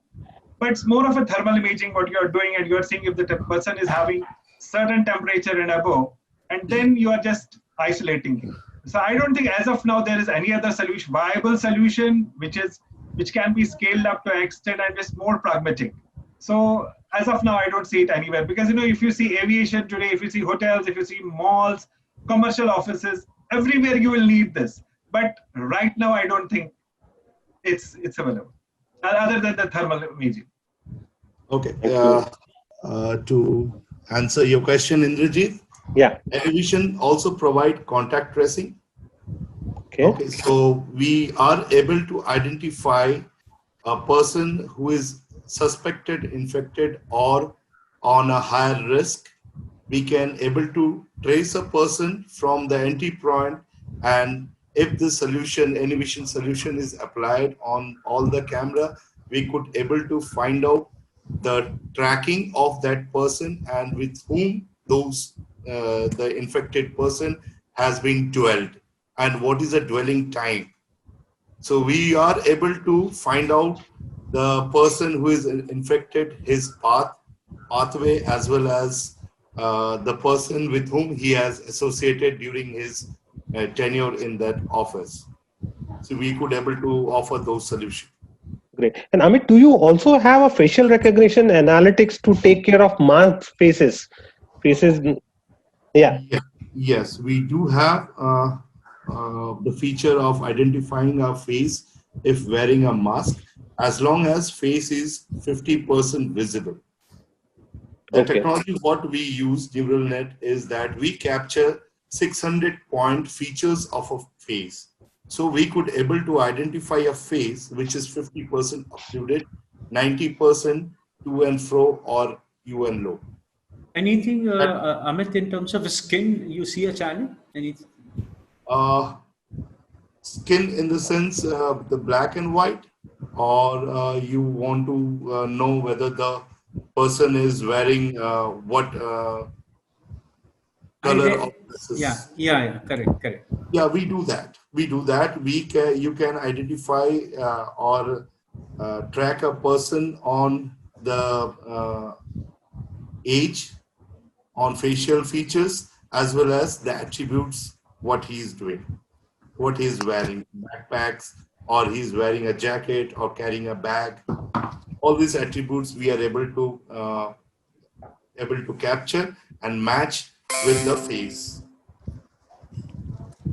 but it's more of a thermal imaging what you're doing, and you're seeing if the person is having certain temperature and above, and then you are just isolating him. So I don't think as of now there is any other solution, viable solution, which can be scaled up to an extent and is more pragmatic. So as of now, I don't see it anywhere, because, you know, if you see aviation today, if you see hotels, if you see malls, commercial offices, everywhere you will need this. But right now, I don't think it's available, other than the thermal imaging. Okay. To answer your question, Indrajit, yeah, Anyvision also provide contact tracing. Okay. So we are able to identify a person who is suspected, infected, or on a higher risk. We can able to trace a person from the entry point, and if the solution, Anyvision solution is applied on all the camera, we could able to find out the tracking of that person and with whom those the infected person has been dwelled and what is the dwelling time. So we are able to find out the person who is infected, his pathway, as well as the person with whom he has associated during his tenure in that office. So we could able to offer those solutions. Great. And Amit, do you also have a facial recognition analytics to take care of masked faces? Yeah. Yes, we do have the feature of identifying a face if wearing a mask, as long as face is 50% visible. The technology what we use, neural net, is that we capture 600-point features of a face. So we could able to identify a face which is 50% occluded, 90% to and fro or U and low. Anything, Amit, in terms of skin, you see a challenge? Anything? Skin in the sense the black and white, or you want to know whether the person is wearing what color of this is. Yeah, correct. Yeah, we do that. You can identify or track a person on the age, on facial features, as well as the attributes, what he is doing, what he is wearing, backpacks, or he's wearing a jacket or carrying a bag. All these attributes we are able to capture and match with the face.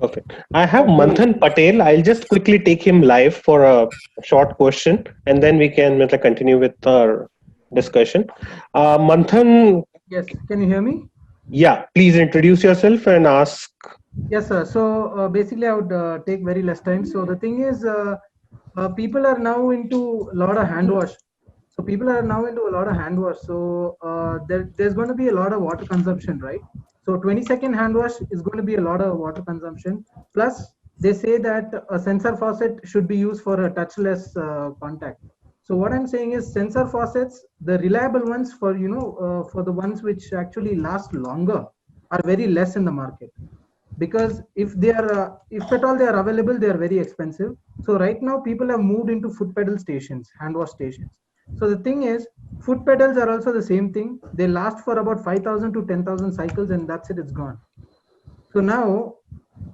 Okay. I have Manthan Patel. I'll just quickly take him live for a short question, and then we can continue with our discussion. Manthan. Yes, can you hear me? Yeah, please introduce yourself and ask. Yes, sir. So basically, I would take very less time. So the thing is, people are now into a lot of hand wash. So there's going to be a lot of water consumption, right? So 20-second hand wash is going to be a lot of water consumption. Plus, they say that a sensor faucet should be used for a touchless contact. So what I'm saying is sensor faucets, the reliable ones for the ones which actually last longer are very less in the market, because if at all they are available, they are very expensive. So right now people have moved into foot pedal stations, hand wash stations. So the thing is, foot pedals are also the same thing. They last for about 5,000 to 10,000 cycles, and that's it, it's gone. So now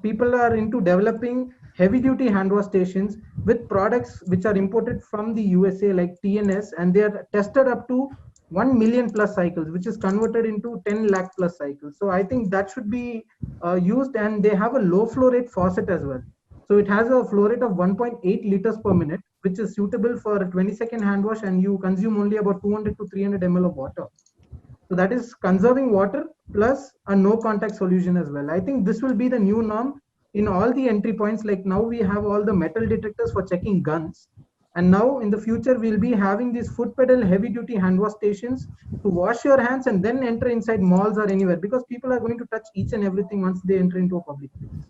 people are into developing heavy duty hand wash stations with products which are imported from the USA like TNS, and they are tested up to 1 million plus cycles, which is converted into 10 lakh plus cycles. So I think that should be used, and they have a low flow rate faucet as well. So it has a flow rate of 1.8 liters per minute, which is suitable for a 20-second hand wash, and you consume only about 200 to 300 ml of water. So that is conserving water plus a no contact solution as well. I think this will be the new norm in all the entry points. Like now we have all the metal detectors for checking guns. And now in the future, we'll be having these foot pedal heavy duty hand wash stations to wash your hands and then enter inside malls or anywhere, because people are going to touch each and everything once they enter into a public place.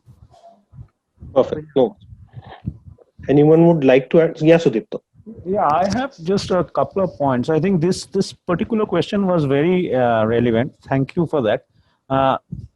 Perfect. No. Anyone would like to add? Yeah, Sudipto. Yeah, I have just a couple of points. I think this particular question was very relevant. Thank you for that.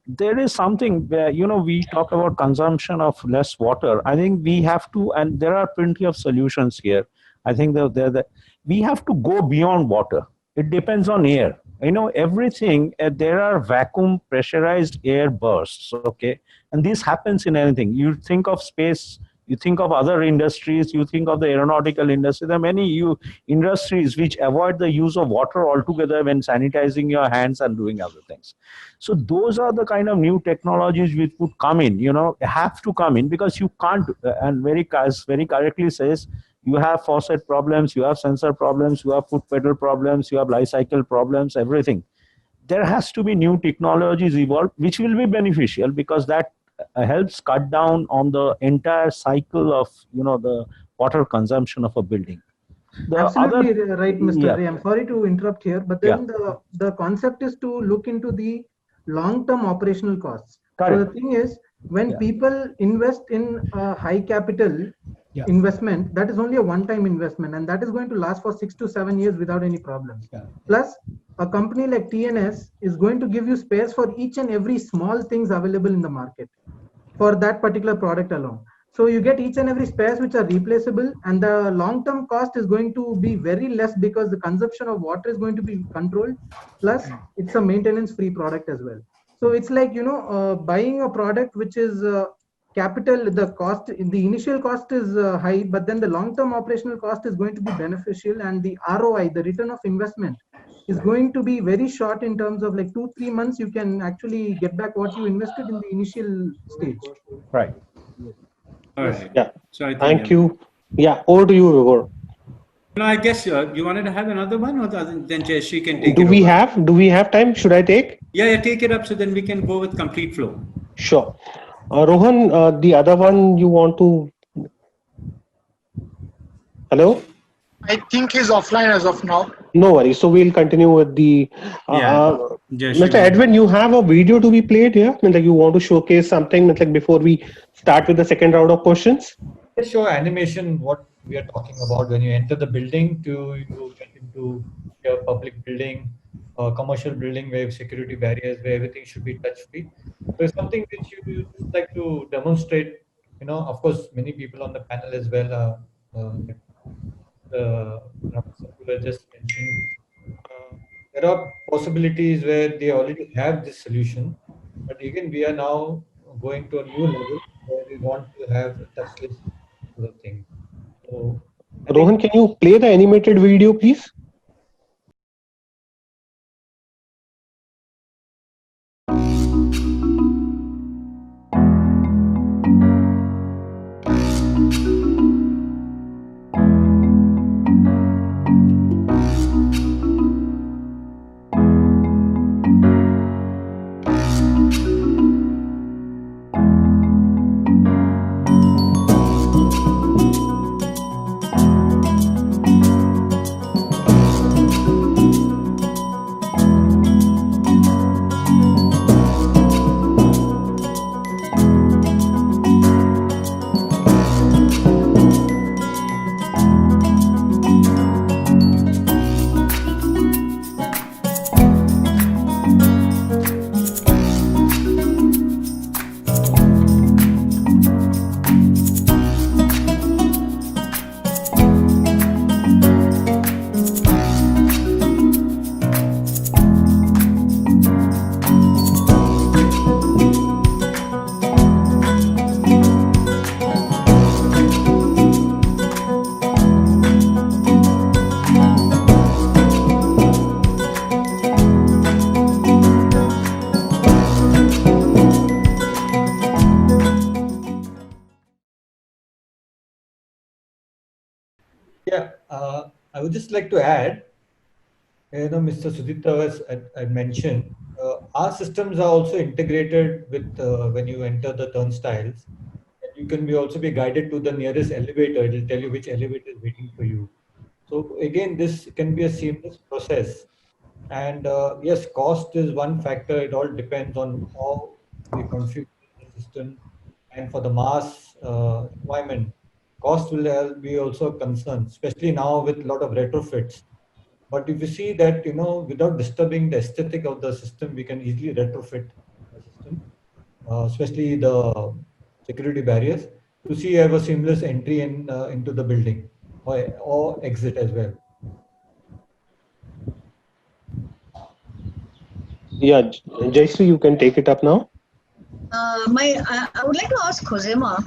There is something where, we talk about consumption of less water. I think we have to, and there are plenty of solutions here. I think that we have to go beyond water. It depends on air. Everything, there are vacuum pressurized air bursts, okay? And this happens in anything. You think of space, you think of other industries, you think of the aeronautical industry. There are many industries which avoid the use of water altogether when sanitizing your hands and doing other things. So those are the kind of new technologies which would come in, have to come in, because you can't, and very correctly says, you have faucet problems, you have sensor problems, you have foot pedal problems, you have life cycle problems, everything. There has to be new technologies evolved, which will be beneficial, because that helps cut down on the entire cycle of the water consumption of a building. Absolutely right, Mr. Ray. I'm sorry to interrupt here, but then the concept is to look into the long-term operational costs. Correct. So the thing is, when people invest in a high capital investment, that is only a one-time investment, and that is going to last for 6 to 7 years without any problems. Plus, a company like TNS is going to give you spares for each and every small things available in the market for that particular product alone. So you get each and every spares which are replaceable, and the long-term cost is going to be very less because the consumption of water is going to be controlled. Plus, it's a maintenance-free product as well. So it's like, buying a product which is capital, the cost, the initial cost is high, but then the long-term operational cost is going to be beneficial, and the ROI, the return of investment, is going to be very short in terms of like 2-3 months. You can actually get back what you invested in the initial stage. Right. All right. Yeah. So I think, Thank you. Yeah, over to you, Vibhor. I guess you wanted to have another one, or then Jayashree can take it Do we over. have time? Should I take? Yeah, take it up, so then we can go with complete flow. Sure. Rohan, the other one you want to? Hello? I think he's offline as of now. No worries. So we'll continue with the. Mr. Edwin, you have a video to be played here. Like you want to showcase something, like before we start with the second round of questions. Show animation. What we are talking about when you enter the building to you get into your public building, commercial building where security barriers, where everything should be touch free. So it's something which you would like to demonstrate. Of course, many people on the panel as well. Just mentioned, there are possibilities where they already have this solution, but again we are now going to a new level where we want to have touchless thing. So, Rohan, can you play the animated video, please? I would just like to add, Mr. Sudipta had mentioned, our systems are also integrated with when you enter the turnstiles. And you can also be guided to the nearest elevator. It will tell you which elevator is waiting for you. So again, this can be a seamless process. And yes, cost is one factor. It all depends on how we configure the system. And for the mass environment, cost will be also a concern, especially now with a lot of retrofits. But if you see that, without disturbing the aesthetic of the system, we can easily retrofit the system, especially the security barriers, to see have a seamless entry into the building or exit as well. Yeah, Jayshree, you can take it up now. I would like to ask Khozema.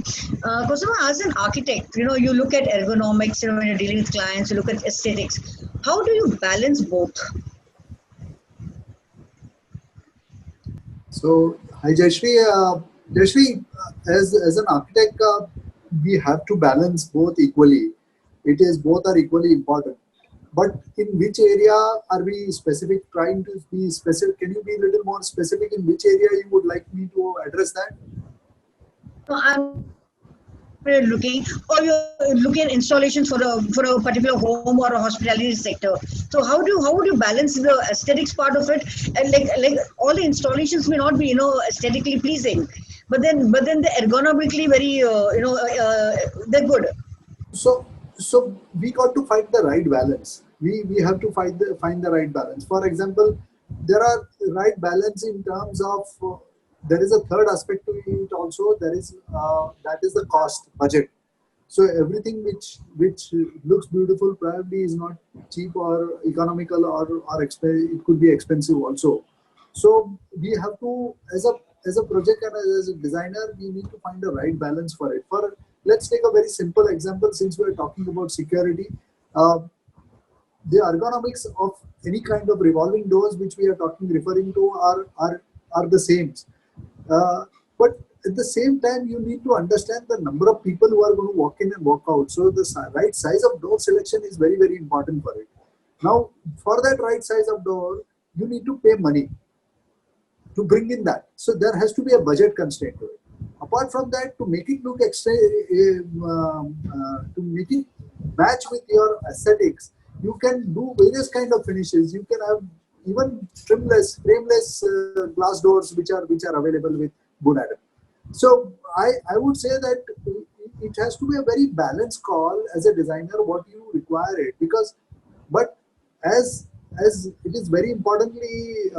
Khozema, as an architect, you look at ergonomics, when you're dealing with clients, you look at aesthetics. How do you balance both? So, hi Jayshree. Jayshree, as an architect, we have to balance both equally. Both are equally important. But in which area are we trying to be specific? Can you be a little more specific in which area you would like me to address that? No, I'm looking at installations for a particular home or a hospitality sector. So how would you balance the aesthetics part of it? And like all the installations may not be aesthetically pleasing, but then they're ergonomically very they're good. So we got to find the right balance. We have to find the right balance. For example, there are right balance in terms of there is a third aspect to it also. That is the cost budget. So everything which looks beautiful probably is not cheap or economical or it could be expensive also. So we have to, as a project and as a designer, we need to find the right balance for it. Let's take a very simple example since we're talking about security. The ergonomics of any kind of revolving doors which we are referring to are the same. But at the same time, you need to understand the number of people who are going to walk in and walk out. So the right size of door selection is very, very important for it. Now, for that right size of door, you need to pay money to bring in that. So there has to be a budget constraint to it. Apart from that, to make it look to make it match with your aesthetics, you can do various kind of finishes. You can have even frameless glass doors which are available with Boon Adam. So I would say that it has to be a very balanced call as a designer what you require it, but as it is very importantly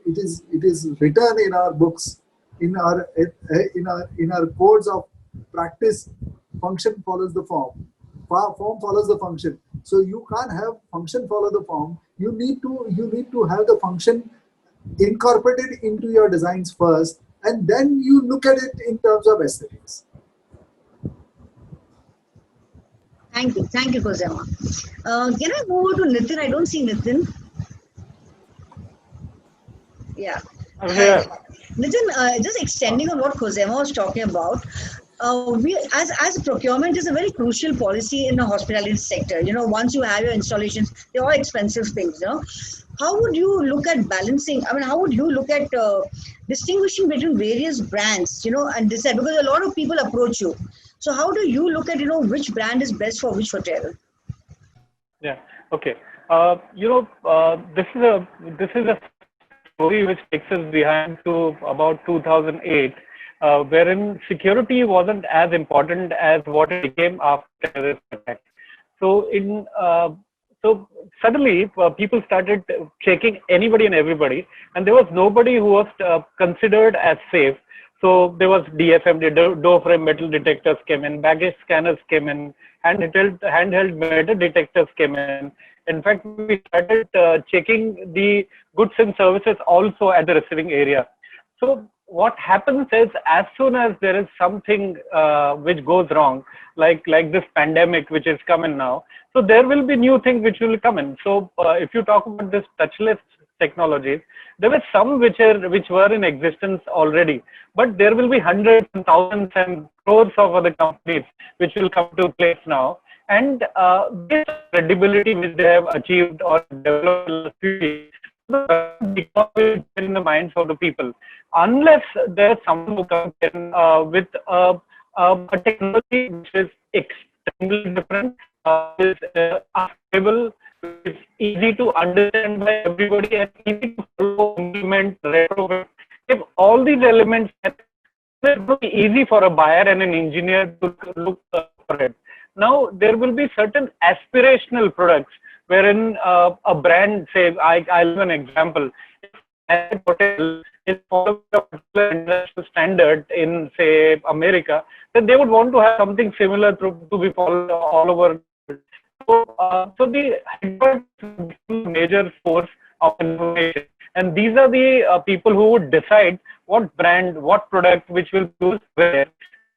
it is written in our books, in our codes of practice. Function follows the form. Form follows the function. So you can't have function follow the form. You need to have the function incorporated into your designs first, and then you look at it in terms of aesthetics. Thank you, Khozema. Can I move over to Nitin? I don't see Nitin. Yeah. Nitin, just extending on what Khozema was talking about. We as procurement is a very crucial policy in the hospitality sector. Once you have your installations, they're all expensive things. How would you look at balancing? I mean, how would you look at distinguishing between various brands? And decide, because a lot of people approach you. So how do you look at which brand is best for which hotel? Yeah. Okay. This is a story which takes us behind to about 2008. Wherein security wasn't as important as what it became after terrorist attack. So suddenly people started checking anybody and everybody, and there was nobody who was considered as safe. So there was DFM, door frame metal detectors came in, baggage scanners came in, handheld metal detectors came in. In fact, we started checking the goods and services also at the receiving area. So what happens is, as soon as there is something which goes wrong, like this pandemic which is coming now, so there will be new things which will come in. So if you talk about this touchless technologies, there were some which were in existence already, but there will be hundreds and thousands and crores of other companies which will come to place now. And this credibility which they have achieved or developed in the minds of the people, unless there's someone who comes in with a technology which is extremely different, is affordable, is easy to understand by everybody, and easy to follow, implement, retrofit. If all these elements, it will be easy for a buyer and an engineer to look for it. Now, there will be certain aspirational products wherein a brand, say, I'll give an example. If hotel is following a particular international standard in, say, America, then they would want to have something similar to be followed all over. So the headquarters is a major source of information. And these are the people who would decide what brand, what product, which will be used where.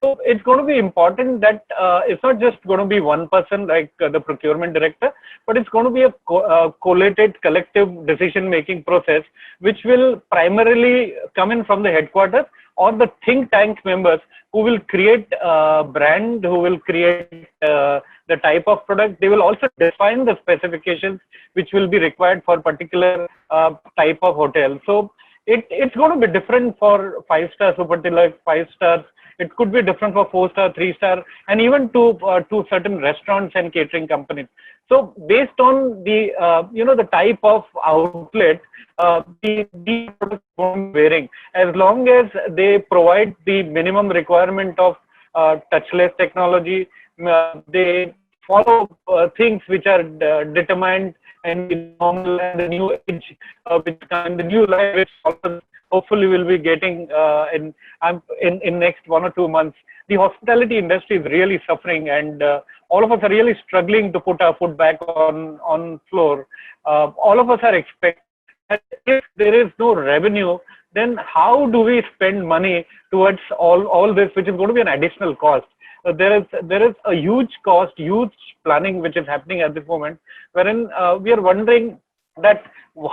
So it's going to be important that it's not just going to be one person like the procurement director, but it's going to be a collated, collective decision-making process, which will primarily come in from the headquarters or the think tank members who will create a brand, who will create the type of product. They will also define the specifications which will be required for particular type of hotel. So it's going to be different for 5-star Superdeluxe, 5 stars. It could be different for 4-star, 3-star, and even to certain restaurants and catering companies. So based on the the type of outlet, the products won't be varying. As long as they provide the minimum requirement of touchless technology, they follow things which are determined and normal and the new age, which kind the new life, which hopefully we'll be getting in next 1 or 2 months. The hospitality industry is really suffering, and all of us are really struggling to put our foot back on floor. All of us are expecting that if there is no revenue, then how do we spend money towards all this, which is going to be an additional cost? There is a huge cost, huge planning which is happening at this moment, wherein we are wondering that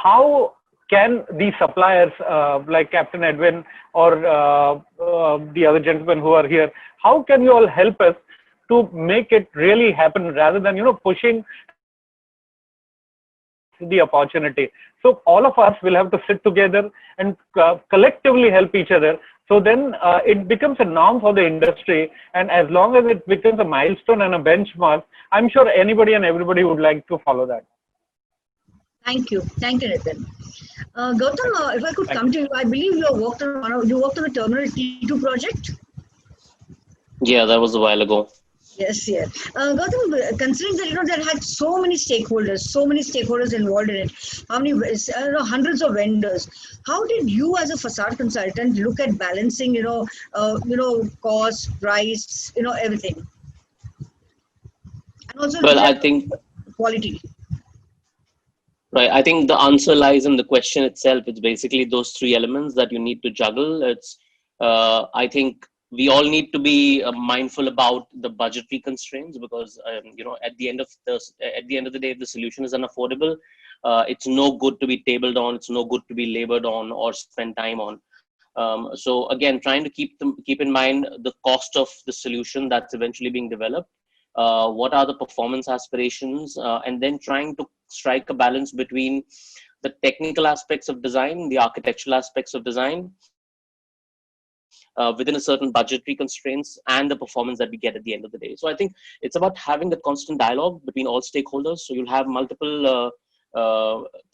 how can these suppliers like Captain Edwin or the other gentlemen who are here, how can you all help us to make it really happen rather than pushing the opportunity? So all of us will have to sit together and collectively help each other. So then it becomes a norm for the industry, and as long as it becomes a milestone and a benchmark, I'm sure anybody and everybody would like to follow that. Thank you, Nitin. Gautam, if I could come to you, I believe you worked on the Terminal T2 project. Yeah, that was a while ago. Yes. Gautam, considering that there had so many stakeholders involved in it, how many hundreds of vendors, how did you as a facade consultant look at balancing cost, price, everything, and also I think quality? Right. I think the answer lies in the question itself. It's basically those 3 elements that you need to juggle. It's I think we all need to be mindful about the budgetary constraints, because at the end of the day, if the solution is unaffordable, it's no good to be tabled on, it's no good to be labored on or spend time on. So again, trying to keep in mind the cost of the solution that's eventually being developed, what are the performance aspirations, and then trying to strike a balance between the technical aspects of design, the architectural aspects of design, within a certain budgetary constraints, and the performance that we get at the end of the day. So I think it's about having that constant dialogue between all stakeholders. So you'll have multiple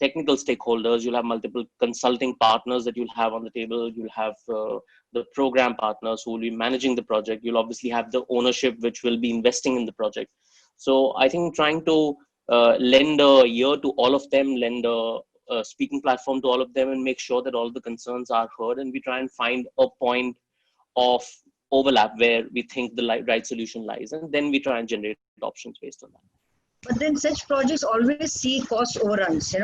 technical stakeholders, you'll have multiple consulting partners that you'll have on the table, you'll have the program partners who will be managing the project, you'll obviously have the ownership which will be investing in the project. So I think trying to lend a ear to all of them, lend a speaking platform to all of them, and make sure that all the concerns are heard, and we try and find a point of overlap where we think the right solution lies, and then we try and generate options based on that. But then such projects always see cost overruns, such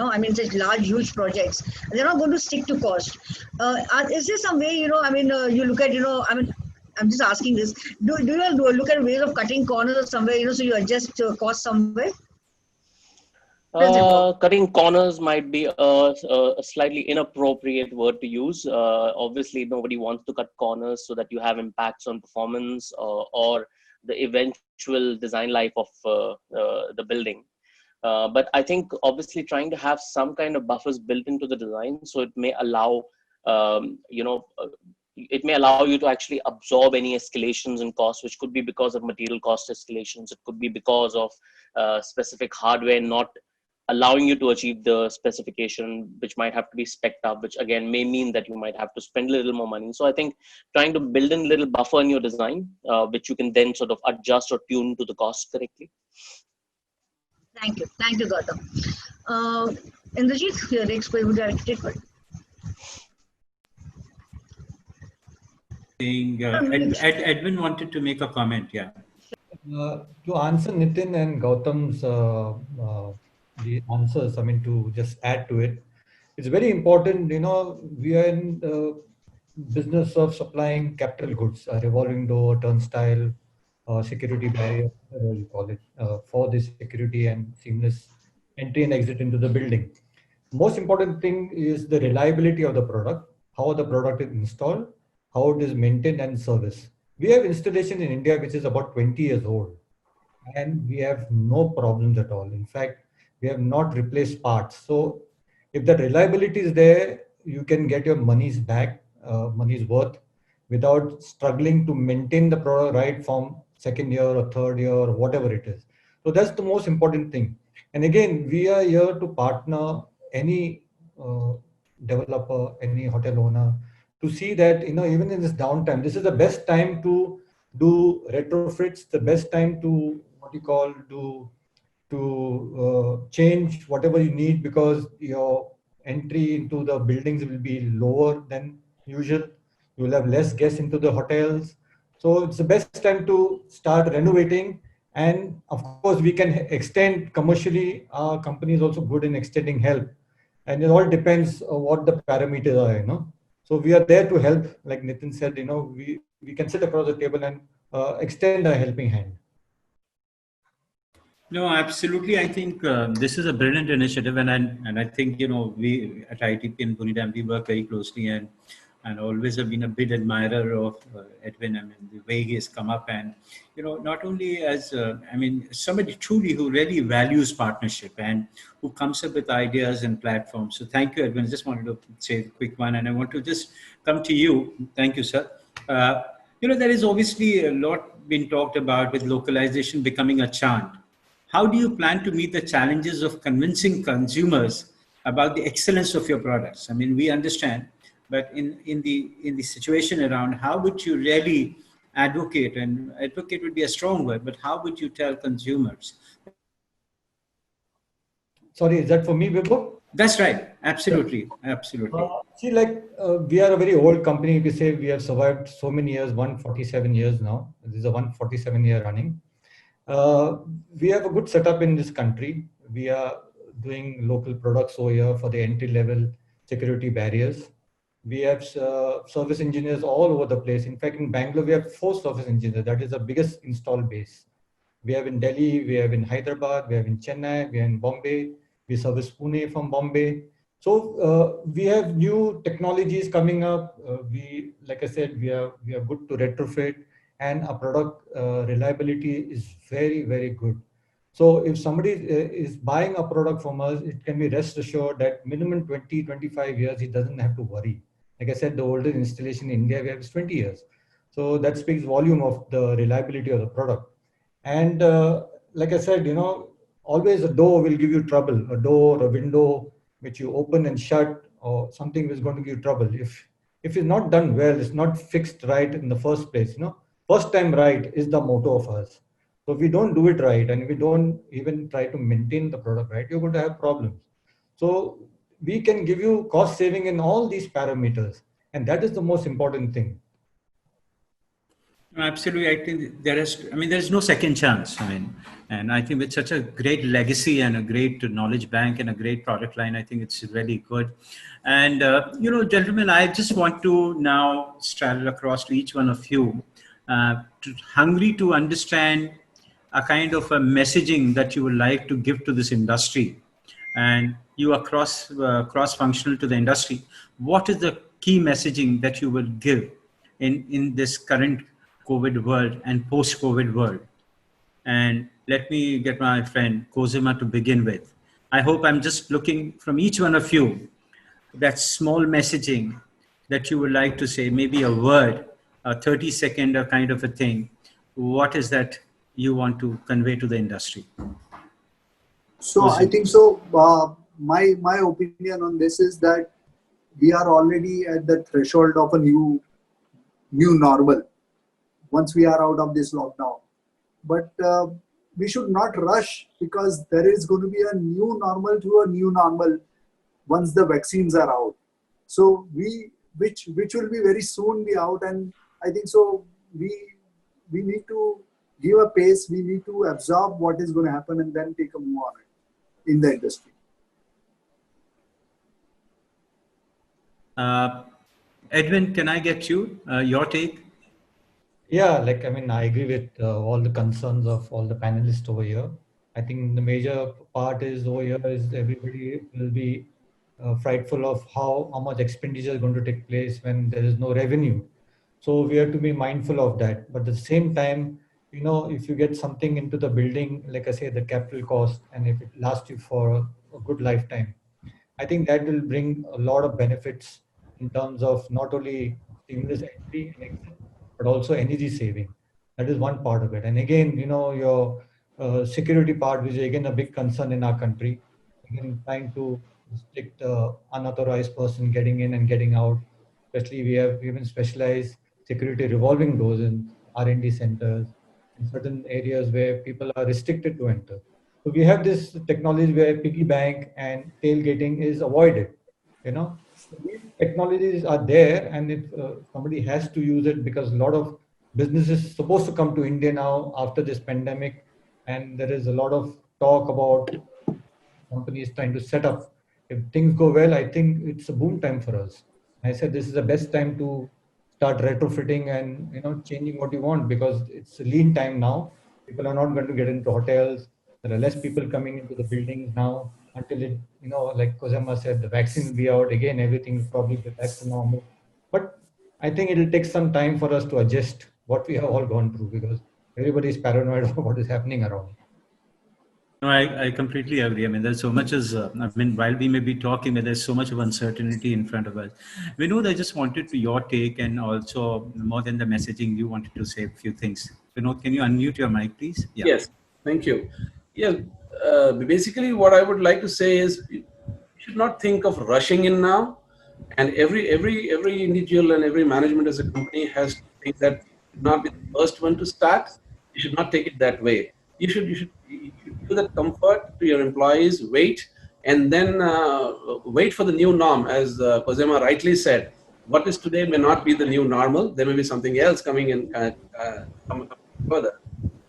large, huge projects, they're not going to stick to cost. Is there some way, you look at, I'm just asking this, do you look at ways of cutting corners or somewhere, so you adjust cost somewhere? Cutting corners might be a slightly inappropriate word to use. Obviously, nobody wants to cut corners so that you have impacts on performance or the eventual design life of the building. But I think obviously trying to have some kind of buffers built into the design, so it may allow, it may allow you to actually absorb any escalations in costs, which could be because of material cost escalations. It could be because of specific hardware not allowing you to achieve the specification, which might have to be spec'd up, which again may mean that you might have to spend a little more money. So I think trying to build in a little buffer in your design, which you can then sort of adjust or tune to the cost correctly. Thank you, Gautam. Indrajit, your next question would be directed for Edwin wanted to make a comment. Yeah. To answer Nitin and Gautam's the answers, I mean, to just add to it, it's very important. You know, we are in the business of supplying capital goods, a revolving door, turnstile, security barrier, whatever you call it, for the security and seamless entry and exit into the building. Most important thing is the reliability of the product, how the product is installed, how it is maintained and serviced. We have installation in India which is about 20 years old, and we have no problems at all. In fact, we have not replaced parts. So if the reliability is there, you can get your money's back, money's worth, without struggling to maintain the product right from second year or third year or whatever it is. So that's the most important thing. And again, we are here to partner any developer, any hotel owner, to see that, you know, even in this downtime, this is the best time to do retrofits, the best time to change whatever you need, because your entry into the buildings will be lower than usual. You will have less guests into the hotels. So it's the best time to start renovating. And of course, we can extend commercially. Our company is also good in extending help. And it all depends on what the parameters are, you know. So we are there to help. Like Nitin said, you know, we can sit across the table and extend a helping hand. No, absolutely. I think this is a brilliant initiative, and I think, you know, we at ITP and Bunidam, we work very closely, and always have been a big admirer of Edwin. I mean, the way he has come up, and, you know, not only as I mean, somebody truly who really values partnership and who comes up with ideas and platforms. So thank you, Edwin. I just wanted to say a quick one, and I want to just come to you. Thank you, sir. You know, there is obviously a lot been talked about with localization becoming a chant. How do you plan to meet the challenges of convincing consumers about the excellence of your products? I mean, we understand, but in the situation around, how would you really advocate? And advocate would be a strong word, but how would you tell consumers? Sorry, is that for me, Vibhu? That's right. Absolutely. Absolutely. See, like we are a very old company. We say we have survived so many years, 147 years now. This is a 147 year running. We have a good setup in this country. We are doing local products over here for the entry level security barriers. We have service engineers all over the place. In fact, in Bangalore, we have 4 service engineers. That is the biggest install base. We have in Delhi, we have in Hyderabad, we have in Chennai, we have in Bombay. We service Pune from Bombay. So we have new technologies coming up. Like I said, we are good to retrofit, and our product reliability is very, very good. So if somebody is buying a product from us, it can be rest assured that minimum 20, 25 years, he doesn't have to worry. Like I said, the oldest installation in India we have is 20 years. So that speaks volume of the reliability of the product. And like I said, you know, always a door will give you trouble. A door, a window, which you open and shut, or something is going to give you trouble. If it's not done well, it's not fixed right in the first place, you know. First time right is the motto of us. So if we don't do it right, and if we don't even try to maintain the product right, you're going to have problems. So we can give you cost saving in all these parameters. And that is the most important thing. Absolutely. I think there's no second chance. I mean, and I think with such a great legacy and a great knowledge bank and a great product line, I think it's really good. And, you know, gentlemen, I just want to now straddle across to each one of you, hungry to understand a kind of a messaging that you would like to give to this industry. And you are cross-functional to the industry. What is the key messaging that you will give in this current COVID world and post-COVID world. And let me get my friend Cosima to begin with. I hope I'm just looking from each one of you, that small messaging that you would like to say, maybe a word, a 30-second or kind of a thing. What is that you want to convey to the industry? So I think so. My opinion on this is that we are already at the threshold of a new normal once we are out of this lockdown. But we should not rush, because there is going to be a new normal to a new normal once the vaccines are out. So which will be very soon be out, and I think so we need to give a pace. We need to absorb what is going to happen and then take a move on it in the industry. Edwin, can I get you, your take? Yeah, like, I mean, I agree with all the concerns of all the panelists over here. I think the major part is over here is everybody will be frightful of how much expenditure is going to take place when there is no revenue. So we have to be mindful of that. But at the same time, you know, if you get something into the building, like I say, the capital cost, and if it lasts you for a good lifetime, I think that will bring a lot of benefits in terms of not only seamless entry and exit, but also energy saving. That is one part of it. And again, you know, your security part, which is again a big concern in our country, again, trying to restrict the unauthorized person getting in and getting out. Especially we have even specialized security revolving doors in R&D centers, in certain areas where people are restricted to enter. So we have this technology where piggy bank and tailgating is avoided. You know, these technologies are there, and if somebody has to use it, because a lot of businesses supposed to come to India now after this pandemic, and there is a lot of talk about companies trying to set up. If things go well, I think it's a boom time for us. I said this is the best time to start retrofitting and, you know, changing what you want, because it's a lean time now. People are not going to get into hotels. There are less people coming into the buildings now until it, you know, like Cosima said, the vaccine will be out again. Everything will probably be back to normal. But I think it will take some time for us to adjust what we have all gone through, because everybody is paranoid about what is happening around. No, I completely agree. I mean, there's so much as, I mean, while we may be talking, but there's so much of uncertainty in front of us. Vinod, I just wanted to your take, and also more than the messaging, you wanted to say a few things. Vinod, can you unmute your mic, please? Yeah. Yes, thank you. Yeah, basically what I would like to say is you should not think of rushing in now. And every individual and every management as a company has to think that you should not be the first one to start. You should not take it that way. You should give that comfort to your employees, wait, and then wait for the new norm. As Cosima rightly said, what is today may not be the new normal. There may be something else coming in further.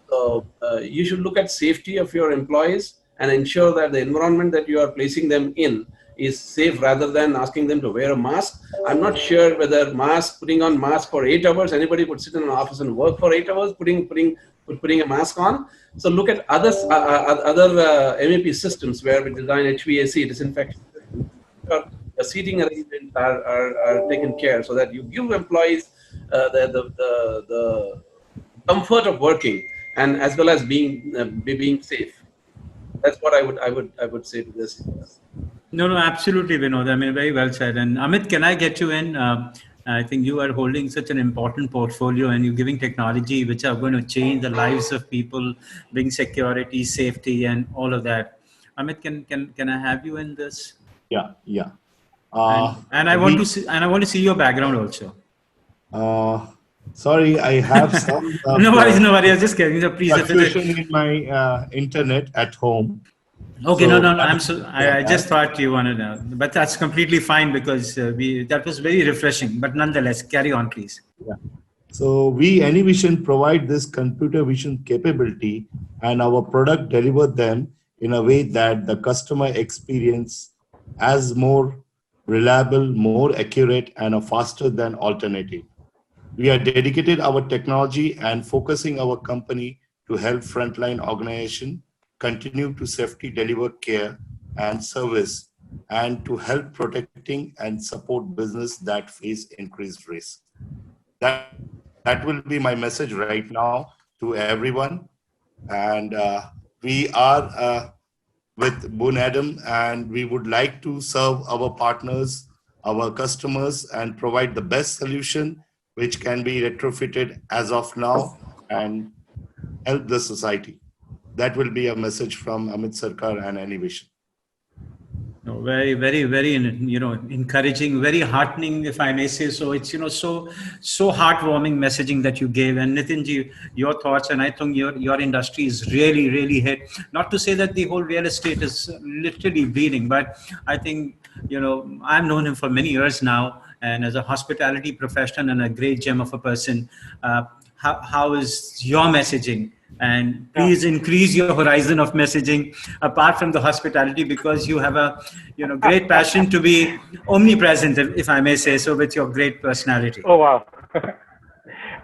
So you should look at safety of your employees and ensure that the environment that you are placing them in is safe, rather than asking them to wear a mask. I'm not sure whether putting on mask for 8 hours, anybody could sit in an office and work for 8 hours, putting a mask on. So look at other MEP systems where we design HVAC, disinfection systems. The seating arrangements are taken care, so that you give employees the comfort of working, and as well as being safe. That's what I would say to this. No, absolutely, Vinod. I mean, very well said. And Amit, can I get you in? I think you are holding such an important portfolio, and you're giving technology which are going to change the lives of people, bring security, safety, and all of that. Amit, can I have you in this? Yeah. And I want to see your background also. Sorry, I have some. No worries. I was just kidding. Please. Fluctuation in my internet at home. Okay, so, no. I just thought you wanted to, but that's completely fine, because that was very refreshing. But nonetheless, carry on, please. Yeah. So we AnyVision provide this computer vision capability, and our product deliver them in a way that the customer experience as more reliable, more accurate, and a faster than alternative. We are dedicated our technology and focusing our company to help frontline organization continue to safely deliver care and service, and to help protecting and support business that face increased risk. That That will be my message right now to everyone. And we are with Boon Adam, and we would like to serve our partners, our customers, and provide the best solution which can be retrofitted as of now and help the society. That will be a message from Amit Sarkar and Anivation. No, very, very, very, encouraging, very heartening, if I may say so. It's, so heartwarming messaging that you gave. And Nitinji, your thoughts, and I think your industry is really, really hit. Not to say that the whole real estate is literally bleeding, but I think, I've known him for many years now, and as a hospitality professional and a great gem of a person, how is your messaging? And please increase your horizon of messaging apart from the hospitality, because you have a great passion to be omnipresent, if I may say so, with your great personality. Oh wow.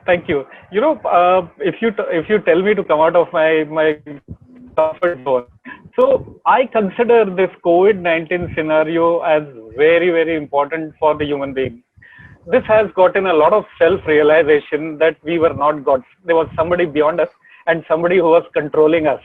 Thank you. If you tell me to come out of my comfort zone, so I consider this COVID-19 scenario as very, very important for the human being. This has gotten a lot of self-realization that we were not gods. There was somebody beyond us and somebody who was controlling us.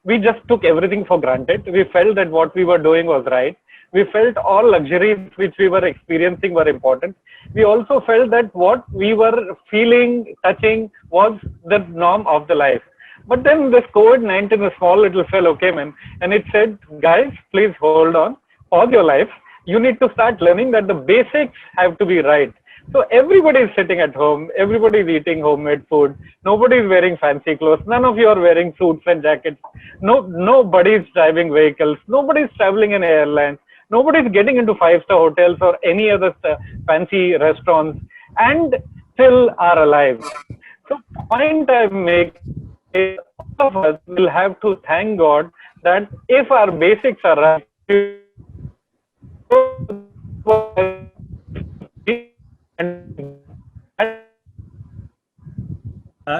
We just took everything for granted. We felt that what we were doing was right. We felt all luxuries which we were experiencing were important. We also felt that what we were feeling, touching was the norm of the life. But then this COVID-19, the small little fellow came in and it said, guys, please hold on, pause your life. You need to start learning that the basics have to be right. So everybody is sitting at home, everybody is eating homemade food, nobody is wearing fancy clothes, none of you are wearing suits and jackets, nobody is driving vehicles, nobody is traveling in airlines, nobody is getting into 5-star hotels or any other fancy restaurants, and still are alive. So point I make is all of us will have to thank God that if our basics are right,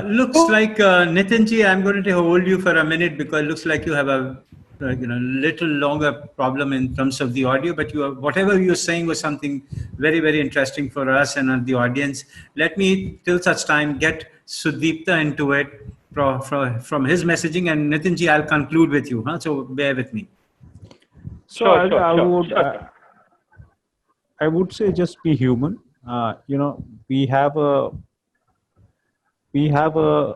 Looks like Nitinji, I'm going to hold you for a minute because it looks like you have a little longer problem in terms of the audio, but whatever you're saying was something very, very interesting for us and the audience. Let me, till such time, get Sudeepta into it from his messaging, and Nitinji, I'll conclude with you. So bear with me. So I would say just be human. We have a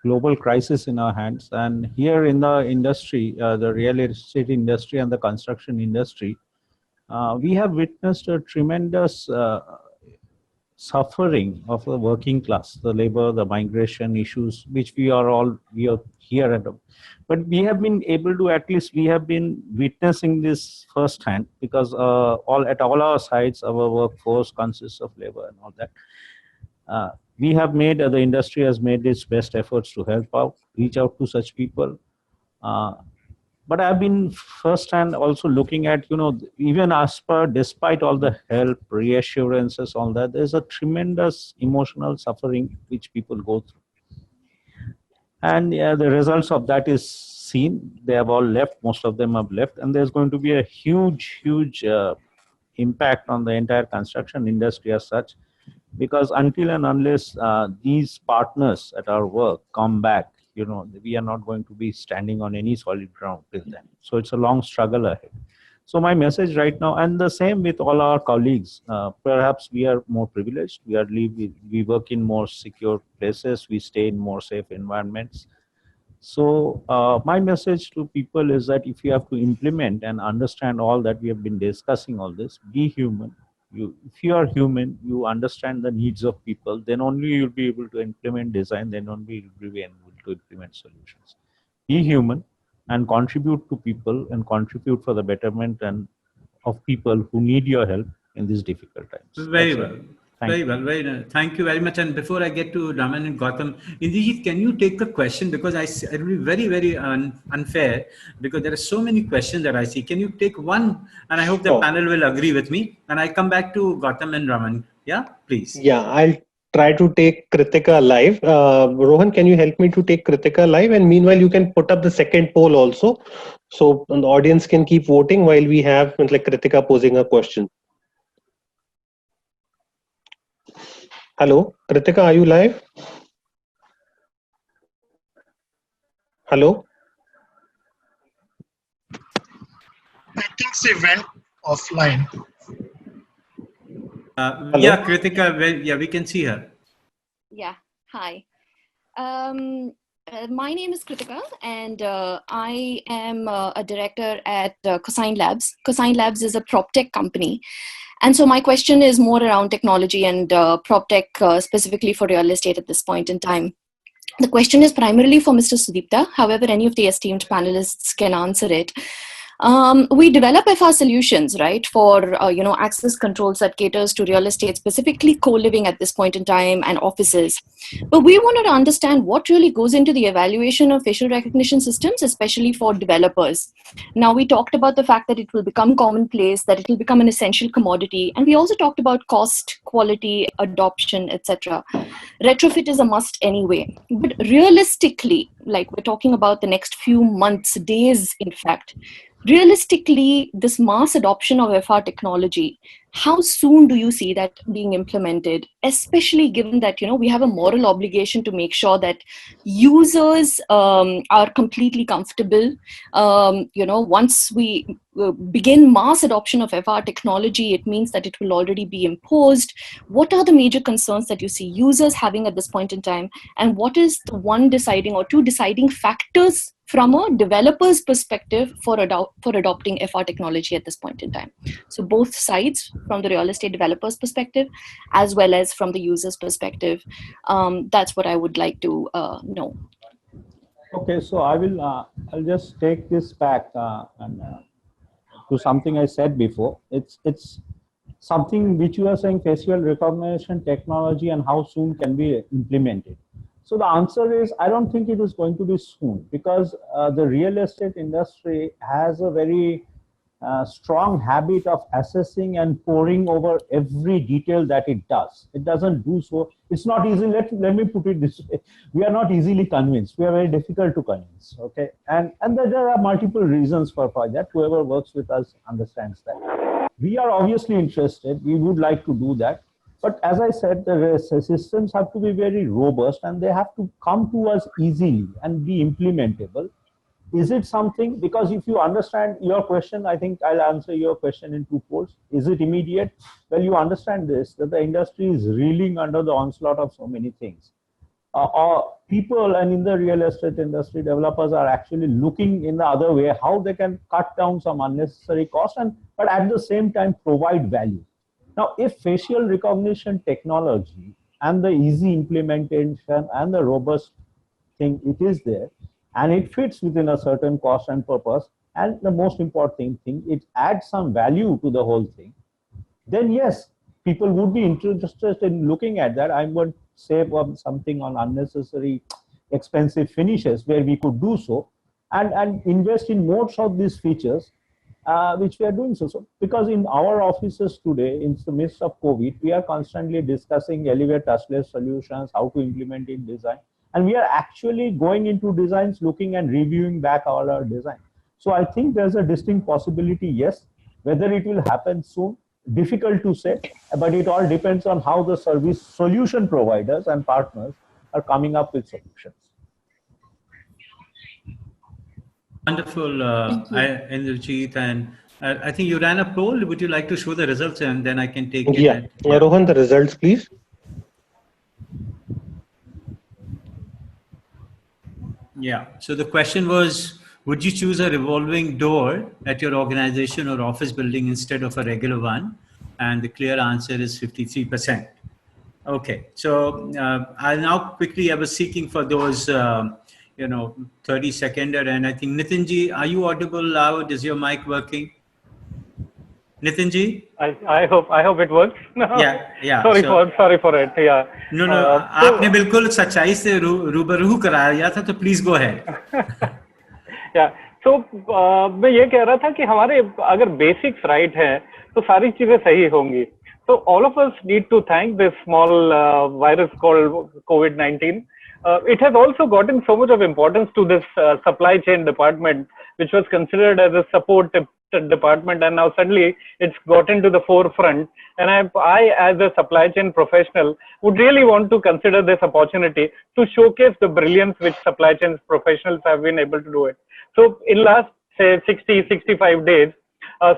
global crisis in our hands, and here in the industry, the real estate industry and the construction industry, we have witnessed a tremendous suffering of the working class, the labor, the migration issues, which we are here at. But we have been able to, at least we have been witnessing this firsthand, because at all our sites, our workforce consists of labor and all that. We have the industry has made its best efforts to help out, reach out to such people. But I've been firsthand also looking at, even despite all the help, reassurances, all that, there's a tremendous emotional suffering which people go through. And the results of that is seen. They have all left, most of them have left, and there's going to be a huge, huge impact on the entire construction industry as such. Because until and unless these partners at our work come back, we are not going to be standing on any solid ground till then. So it's a long struggle ahead. So my message right now, and the same with all our colleagues, perhaps we are more privileged. We work in more secure places. We stay in more safe environments. So my message to people is that if you have to implement and understand all that we have been discussing, all this, be human. If you are human, you understand the needs of people, then only you'll be able to implement design, then only you'll be able to implement solutions. Be human and contribute to people and contribute for the betterment and of people who need your help in these difficult times. Very well. Very well. Thank you very much. And before I get to Raman and Gautam, Indrajit, can you take the question, because it will be very, very unfair, because there are so many questions that I see. Can you take one? And I hope the panel will agree with me. And I come back to Gautam and Raman. Yeah, please. Yeah, I'll try to take Kritika live. Rohan, can you help me to take Kritika live? And meanwhile, you can put up the second poll also, so the audience can keep voting while we have Kritika posing a question. Hello, Kritika, are you live? Hello? I think she went offline. Yeah, Kritika, yeah, we can see her. Yeah, hi. My name is Kritika, and I am a director at Cosine Labs. Cosine Labs is a prop tech company. And so my question is more around technology and prop tech, specifically for real estate at this point in time. The question is primarily for Mr. Sudipta. However, any of the esteemed panelists can answer it. We develop FR solutions, right, for access controls that caters to real estate, specifically co-living at this point in time and offices. But we wanted to understand what really goes into the evaluation of facial recognition systems, especially for developers. Now, we talked about the fact that it will become commonplace, that it will become an essential commodity, and we also talked about cost, quality, adoption, etc. Retrofit is a must anyway. But realistically, like we're talking about the next few months, days, in fact, realistically, this mass adoption of FR technology, how soon do you see that being implemented, especially given that we have a moral obligation to make sure that users are completely comfortable. Once we begin mass adoption of FR technology, it means that it will already be imposed. What are the major concerns that you see users having at this point in time, and what is the one deciding or two deciding factors from a developer's perspective for adopting FR technology at this point in time? So both sides, from the real estate developer's perspective as well as from the user's perspective. That's what I would like to know. Okay, so I'll just take this back to something I said before. It's something which you are saying, facial recognition technology, and how soon can be implemented. So the answer is, I don't think it is going to be soon, because the real estate industry has a very strong habit of assessing and poring over every detail that it does. It doesn't do so. It's not easy. Let me put it this way. We are not easily convinced. We are very difficult to convince. Okay, and there are multiple reasons for that. Whoever works with us understands that. We are obviously interested. We would like to do that. But as I said, the systems have to be very robust, and they have to come to us easily and be implementable. Is it something, because if you understand your question, I think I'll answer your question in two folds. Is it immediate? Well, you understand this, that the industry is reeling under the onslaught of so many things. People and in the real estate industry, developers are actually looking in the other way, how they can cut down some unnecessary costs, but at the same time provide value. Now, if facial recognition technology and the easy implementation and the robust thing, it is there, and it fits within a certain cost and purpose, and the most important thing, it adds some value to the whole thing, then yes, people would be interested in looking at that. I'm going to save something on unnecessary expensive finishes where we could do so, and invest in more of these features, which we are doing so. Because in our offices today, in the midst of COVID, we are constantly discussing Elevate touchless solutions, how to implement in design. And we are actually going into designs, looking and reviewing back all our design. So I think there's a distinct possibility, yes. Whether it will happen soon, difficult to say, but it all depends on how the service solution providers and partners are coming up with solutions. Wonderful, Indrajit, and I think you ran a poll. Would you like to show the results, and then I can take it? Yeah, Rohan, the results, please. Yeah, so the question was, would you choose a revolving door at your organization or office building instead of a regular one? And the clear answer is 53%. Okay, so I'll now quickly, I was seeking for those, 30-seconder, and I think Nitinji, are you audible loud? Is your mic working? Nitinji? I hope it works. Yeah. Sorry for it. Yeah. No. आपने बिल्कुल सच्चाई से रूबरू कराया था, तो please go ahead. Yeah. So मैं ये कह रहा था कि हमारे अगर basics right हैं, तो सारी चीजें सही होंगी. So all of us need to thank this small virus called COVID-19. It has also gotten so much of importance to this supply chain department, which was considered as a support department, and now suddenly it's gotten to the forefront. And I, as a supply chain professional, would really want to consider this opportunity to showcase the brilliance which supply chain professionals have been able to do it. So in last, say, 60, 65 days,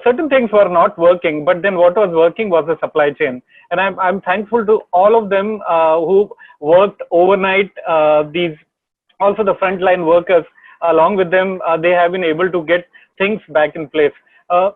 certain things were not working, but then what was working was the supply chain. And I'm thankful to all of them who worked overnight, these also the frontline workers. Along with them, they have been able to get things back in place.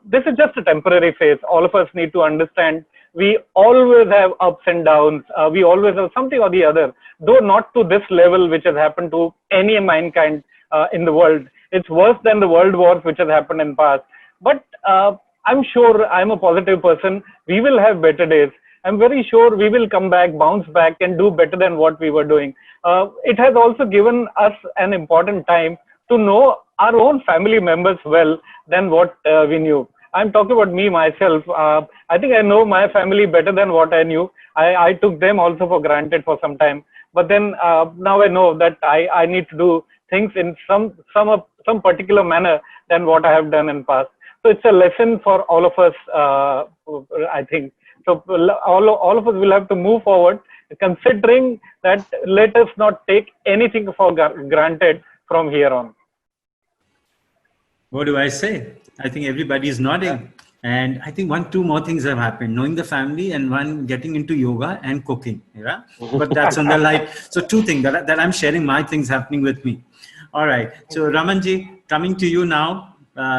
This is just a temporary phase. All of us need to understand we always have ups and downs. We always have something or the other, though not to this level which has happened to any mankind in the world. It's worse than the world wars which has happened in past. But I'm sure, I'm a positive person. We will have better days. I'm very sure we will come back, bounce back, and do better than what we were doing. It has also given us an important time to know our own family members well than what we knew. I'm talking about me, myself. I think I know my family better than what I knew. I took them also for granted for some time. But then now I know that I need to do things in some particular manner than what I have done in past. So it's a lesson for all of us, I think. So all of us will have to move forward, considering that let us not take anything for granted from here on. What do I say? I think everybody is nodding. And I think two more things have happened: knowing the family, and one getting into yoga and cooking. Yeah? But that's on the life. So two things that I'm sharing my things happening with me. All right. So Ramanji, coming to you now.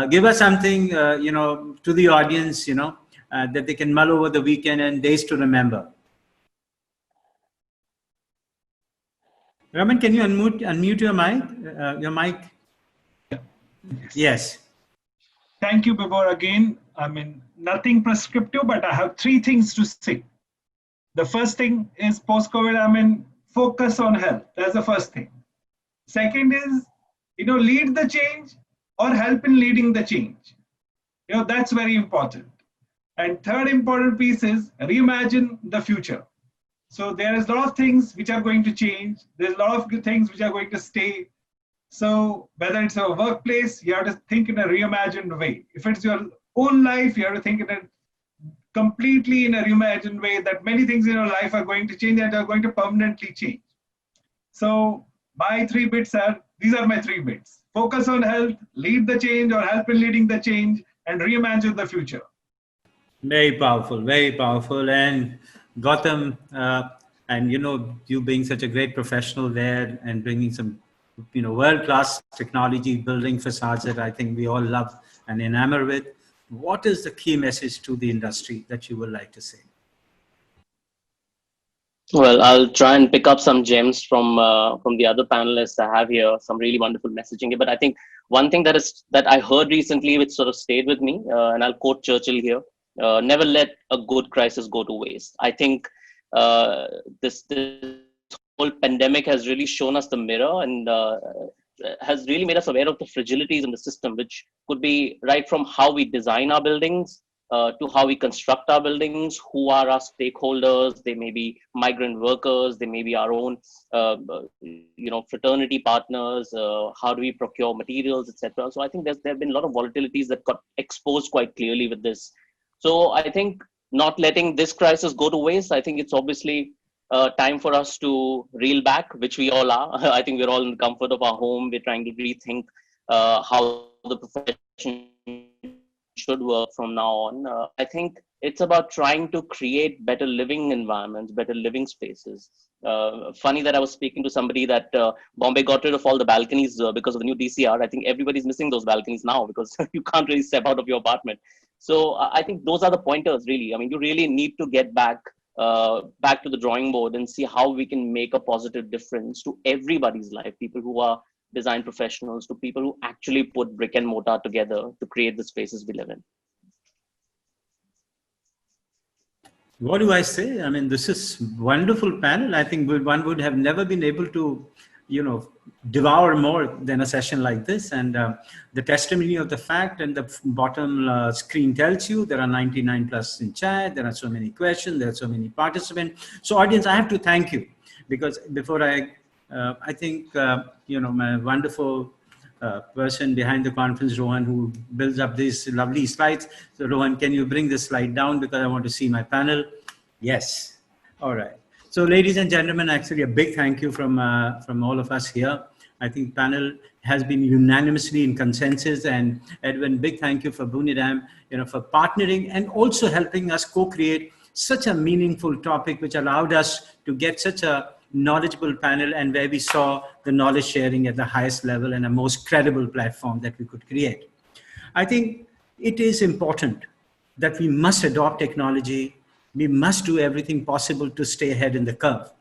Give us something, to the audience, that they can mull over the weekend and days to remember. Raman, can you unmute your mic? Yes. Thank you, Bibor, again. I mean, nothing prescriptive, but I have three things to say. The first thing is post-COVID, focus on health. That's the first thing. Second is, lead the change or help in leading the change. That's very important. And third important piece is reimagine the future. So there is a lot of things which are going to change. There's a lot of good things which are going to stay. So whether it's a workplace, you have to think in a reimagined way. If it's your own life, you have to think in a completely in a reimagined way that many things in your life are going to change and are going to permanently change. So my these are my 3 bits. Focus on health, lead the change or help in leading the change, and reimagine the future. Very powerful, very powerful. And Gautam, and you being such a great professional there and bringing some world-class technology, building facades that I think we all love and enamor with. What is the key message to the industry that you would like to say? Well, I'll try and pick up some gems from the other panelists I have here, some really wonderful messaging here. But I think one thing that I heard recently, which sort of stayed with me, and I'll quote Churchill here, never let a good crisis go to waste. I think this whole pandemic has really shown us the mirror and has really made us aware of the fragilities in the system, which could be right from how we design our buildings to how we construct our buildings, who are our stakeholders. They may be migrant workers, they may be our own fraternity partners, how do we procure materials, etc. So I think there have been a lot of volatilities that got exposed quite clearly with this. So I think not letting this crisis go to waste, I think it's obviously time for us to reel back, which we all are. I think we're all in the comfort of our home. We're trying to rethink how the profession should work from now on. I think it's about trying to create better living environments, better living spaces. Funny that I was speaking to somebody that Bombay got rid of all the balconies because of the new DCR. I think everybody's missing those balconies now because you can't really step out of your apartment. So I think those are the pointers, really. I mean, you really need to get back to the drawing board and see how we can make a positive difference to everybody's life, people who are design professionals, to people who actually put brick and mortar together to create the spaces we live in. What do I say? I mean, this is wonderful panel. I think one would have never been able to, devour more than a session like this. And the testimony of the fact and the bottom screen tells you there are 99 plus in chat. There are so many questions. There are so many participants. So audience, I have to thank you because before I think, my wonderful person behind the conference, Rohan, who builds up these lovely slides. So Rohan, can you bring this slide down because I want to see my panel? Yes. All right. So ladies and gentlemen, actually a big thank you from all of us here. I think panel has been unanimously in consensus, and Edwin, big thank you for Bunidam, for partnering and also helping us co-create such a meaningful topic, which allowed us to get such a knowledgeable panel and where we saw the knowledge sharing at the highest level and a most credible platform that we could create. I think it is important that we must adopt technology. We must do everything possible to stay ahead in the curve.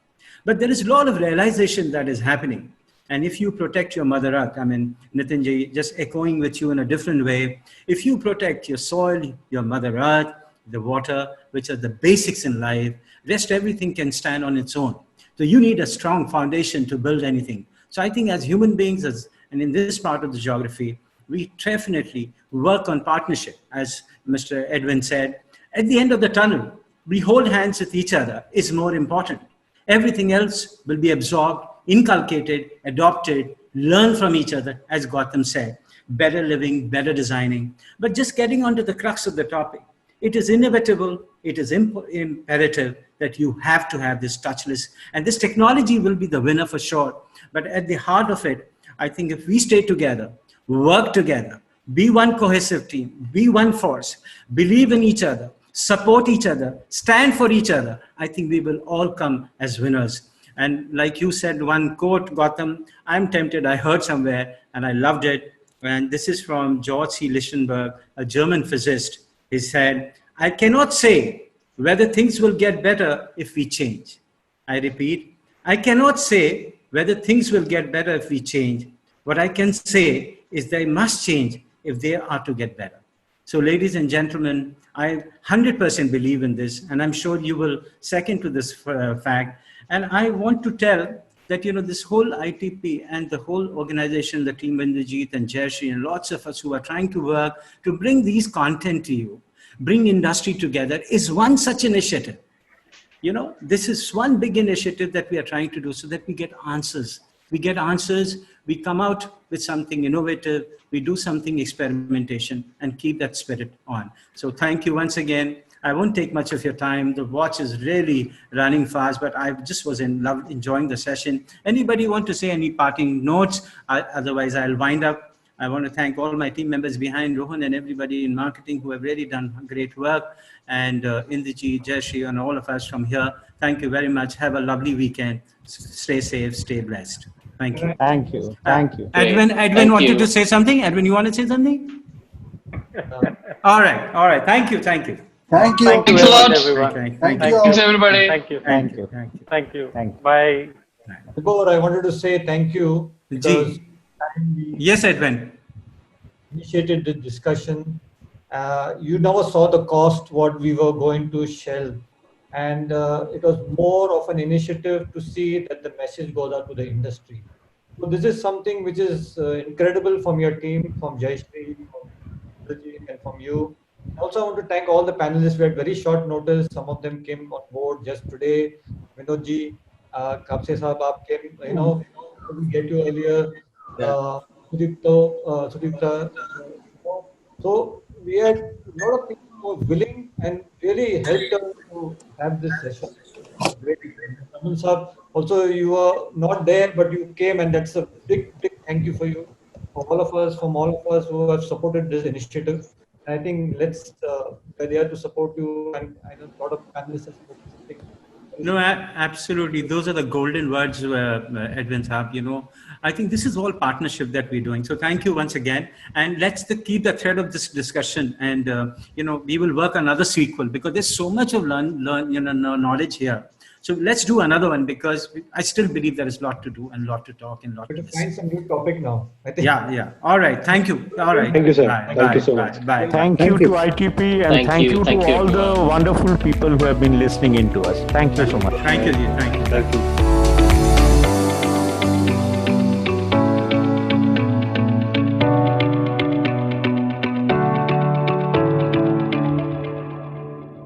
But there is a lot of realization that is happening. And if you protect your Mother Earth, I mean, Nitinji, just echoing with you in a different way, if you protect your soil, your Mother Earth, the water, which are the basics in life, rest everything can stand on its own. So you need a strong foundation to build anything. So I think as human beings, and in this part of the geography, we definitely work on partnership. As Mr. Edwin said, at the end of the tunnel, we hold hands with each other is more important. Everything else will be absorbed, inculcated, adopted, learn from each other, as Gautam said, better living, better designing. But just getting onto the crux of the topic, it is inevitable, it is imperative that you have to have this touchless, and this technology will be the winner for sure. But at the heart of it, I think if we stay together, work together, be one cohesive team, be one force, believe in each other, support each other, stand for each other, I think we will all come as winners. And like you said, one quote, Gautam, I'm tempted, I heard somewhere, and I loved it. And this is from George C. Lichtenberg, a German physicist. He said, I cannot say whether things will get better if we change. I repeat, I cannot say whether things will get better if we change. What I can say is they must change if they are to get better. So ladies and gentlemen, I 100% believe in this, and I'm sure you will second to this fact. And I want to tell that, this whole ITP and the whole organization, the team Indrajit and Jayashree and lots of us who are trying to work to bring these content to you, bring industry together, is one such initiative. This is one big initiative that we are trying to do so that we get answers. We get answers, we come out with something innovative, we do something experimentation and keep that spirit on. So thank you once again. I won't take much of your time. The watch is really running fast, but I just was enjoying the session. Anybody want to say any parting notes? Otherwise, I'll wind up. I want to thank all my team members behind Rohan and everybody in marketing who have really done great work. And Indrajit, Jayashree, and all of us from here. Thank you very much. Have a lovely weekend. Stay safe, stay blessed. Thank you. Thank you. Thank you. Edwin wanted to say something. Edwin, you want to say something? All right. All right. Thank you. Thank you. Thank you. Thanks a lot. Everyone. Thank you. Thanks, everybody. Thank you. Thank you. Thank you. Thank you. Bye. Before I wanted to say thank you because Yes, Edwin. initiated the discussion. You never saw the cost what we were going to shell, and it was more of an initiative to see that the message goes out to the industry. So this is something which is incredible from your team, from Jayashree, from Indrajit, and from you. Also, I want to thank all the panelists. We had very short notice. Some of them came on board just today. Vinodji, Kapse Saab, aap came, we get you earlier. Sudipta. So we had a lot of people who were willing and really helped us to have this session. Great. Aman Saab, also you were not there, but you came, and that's a big thank you for you, for all of us, from all of us who have supported this initiative. I think we're there to support you, and I know a lot of panelists have spoken. No, absolutely. Those are the golden words, Edwin Saab. I think this is all partnership that we're doing. So thank you once again. And let's keep the thread of this discussion. And, we will work another sequel because there's so much of knowledge here. So let's do another one because I still believe there is a lot to do and a lot to talk and a lot to find some new topic now. I think. Yeah. All right. Thank you. All right. Thank you, sir. Bye. Thank you so much. Bye. Thank you to ITP and thank you to all the wonderful people who have been listening in to us. Thank you so much. Thank you. Thank you.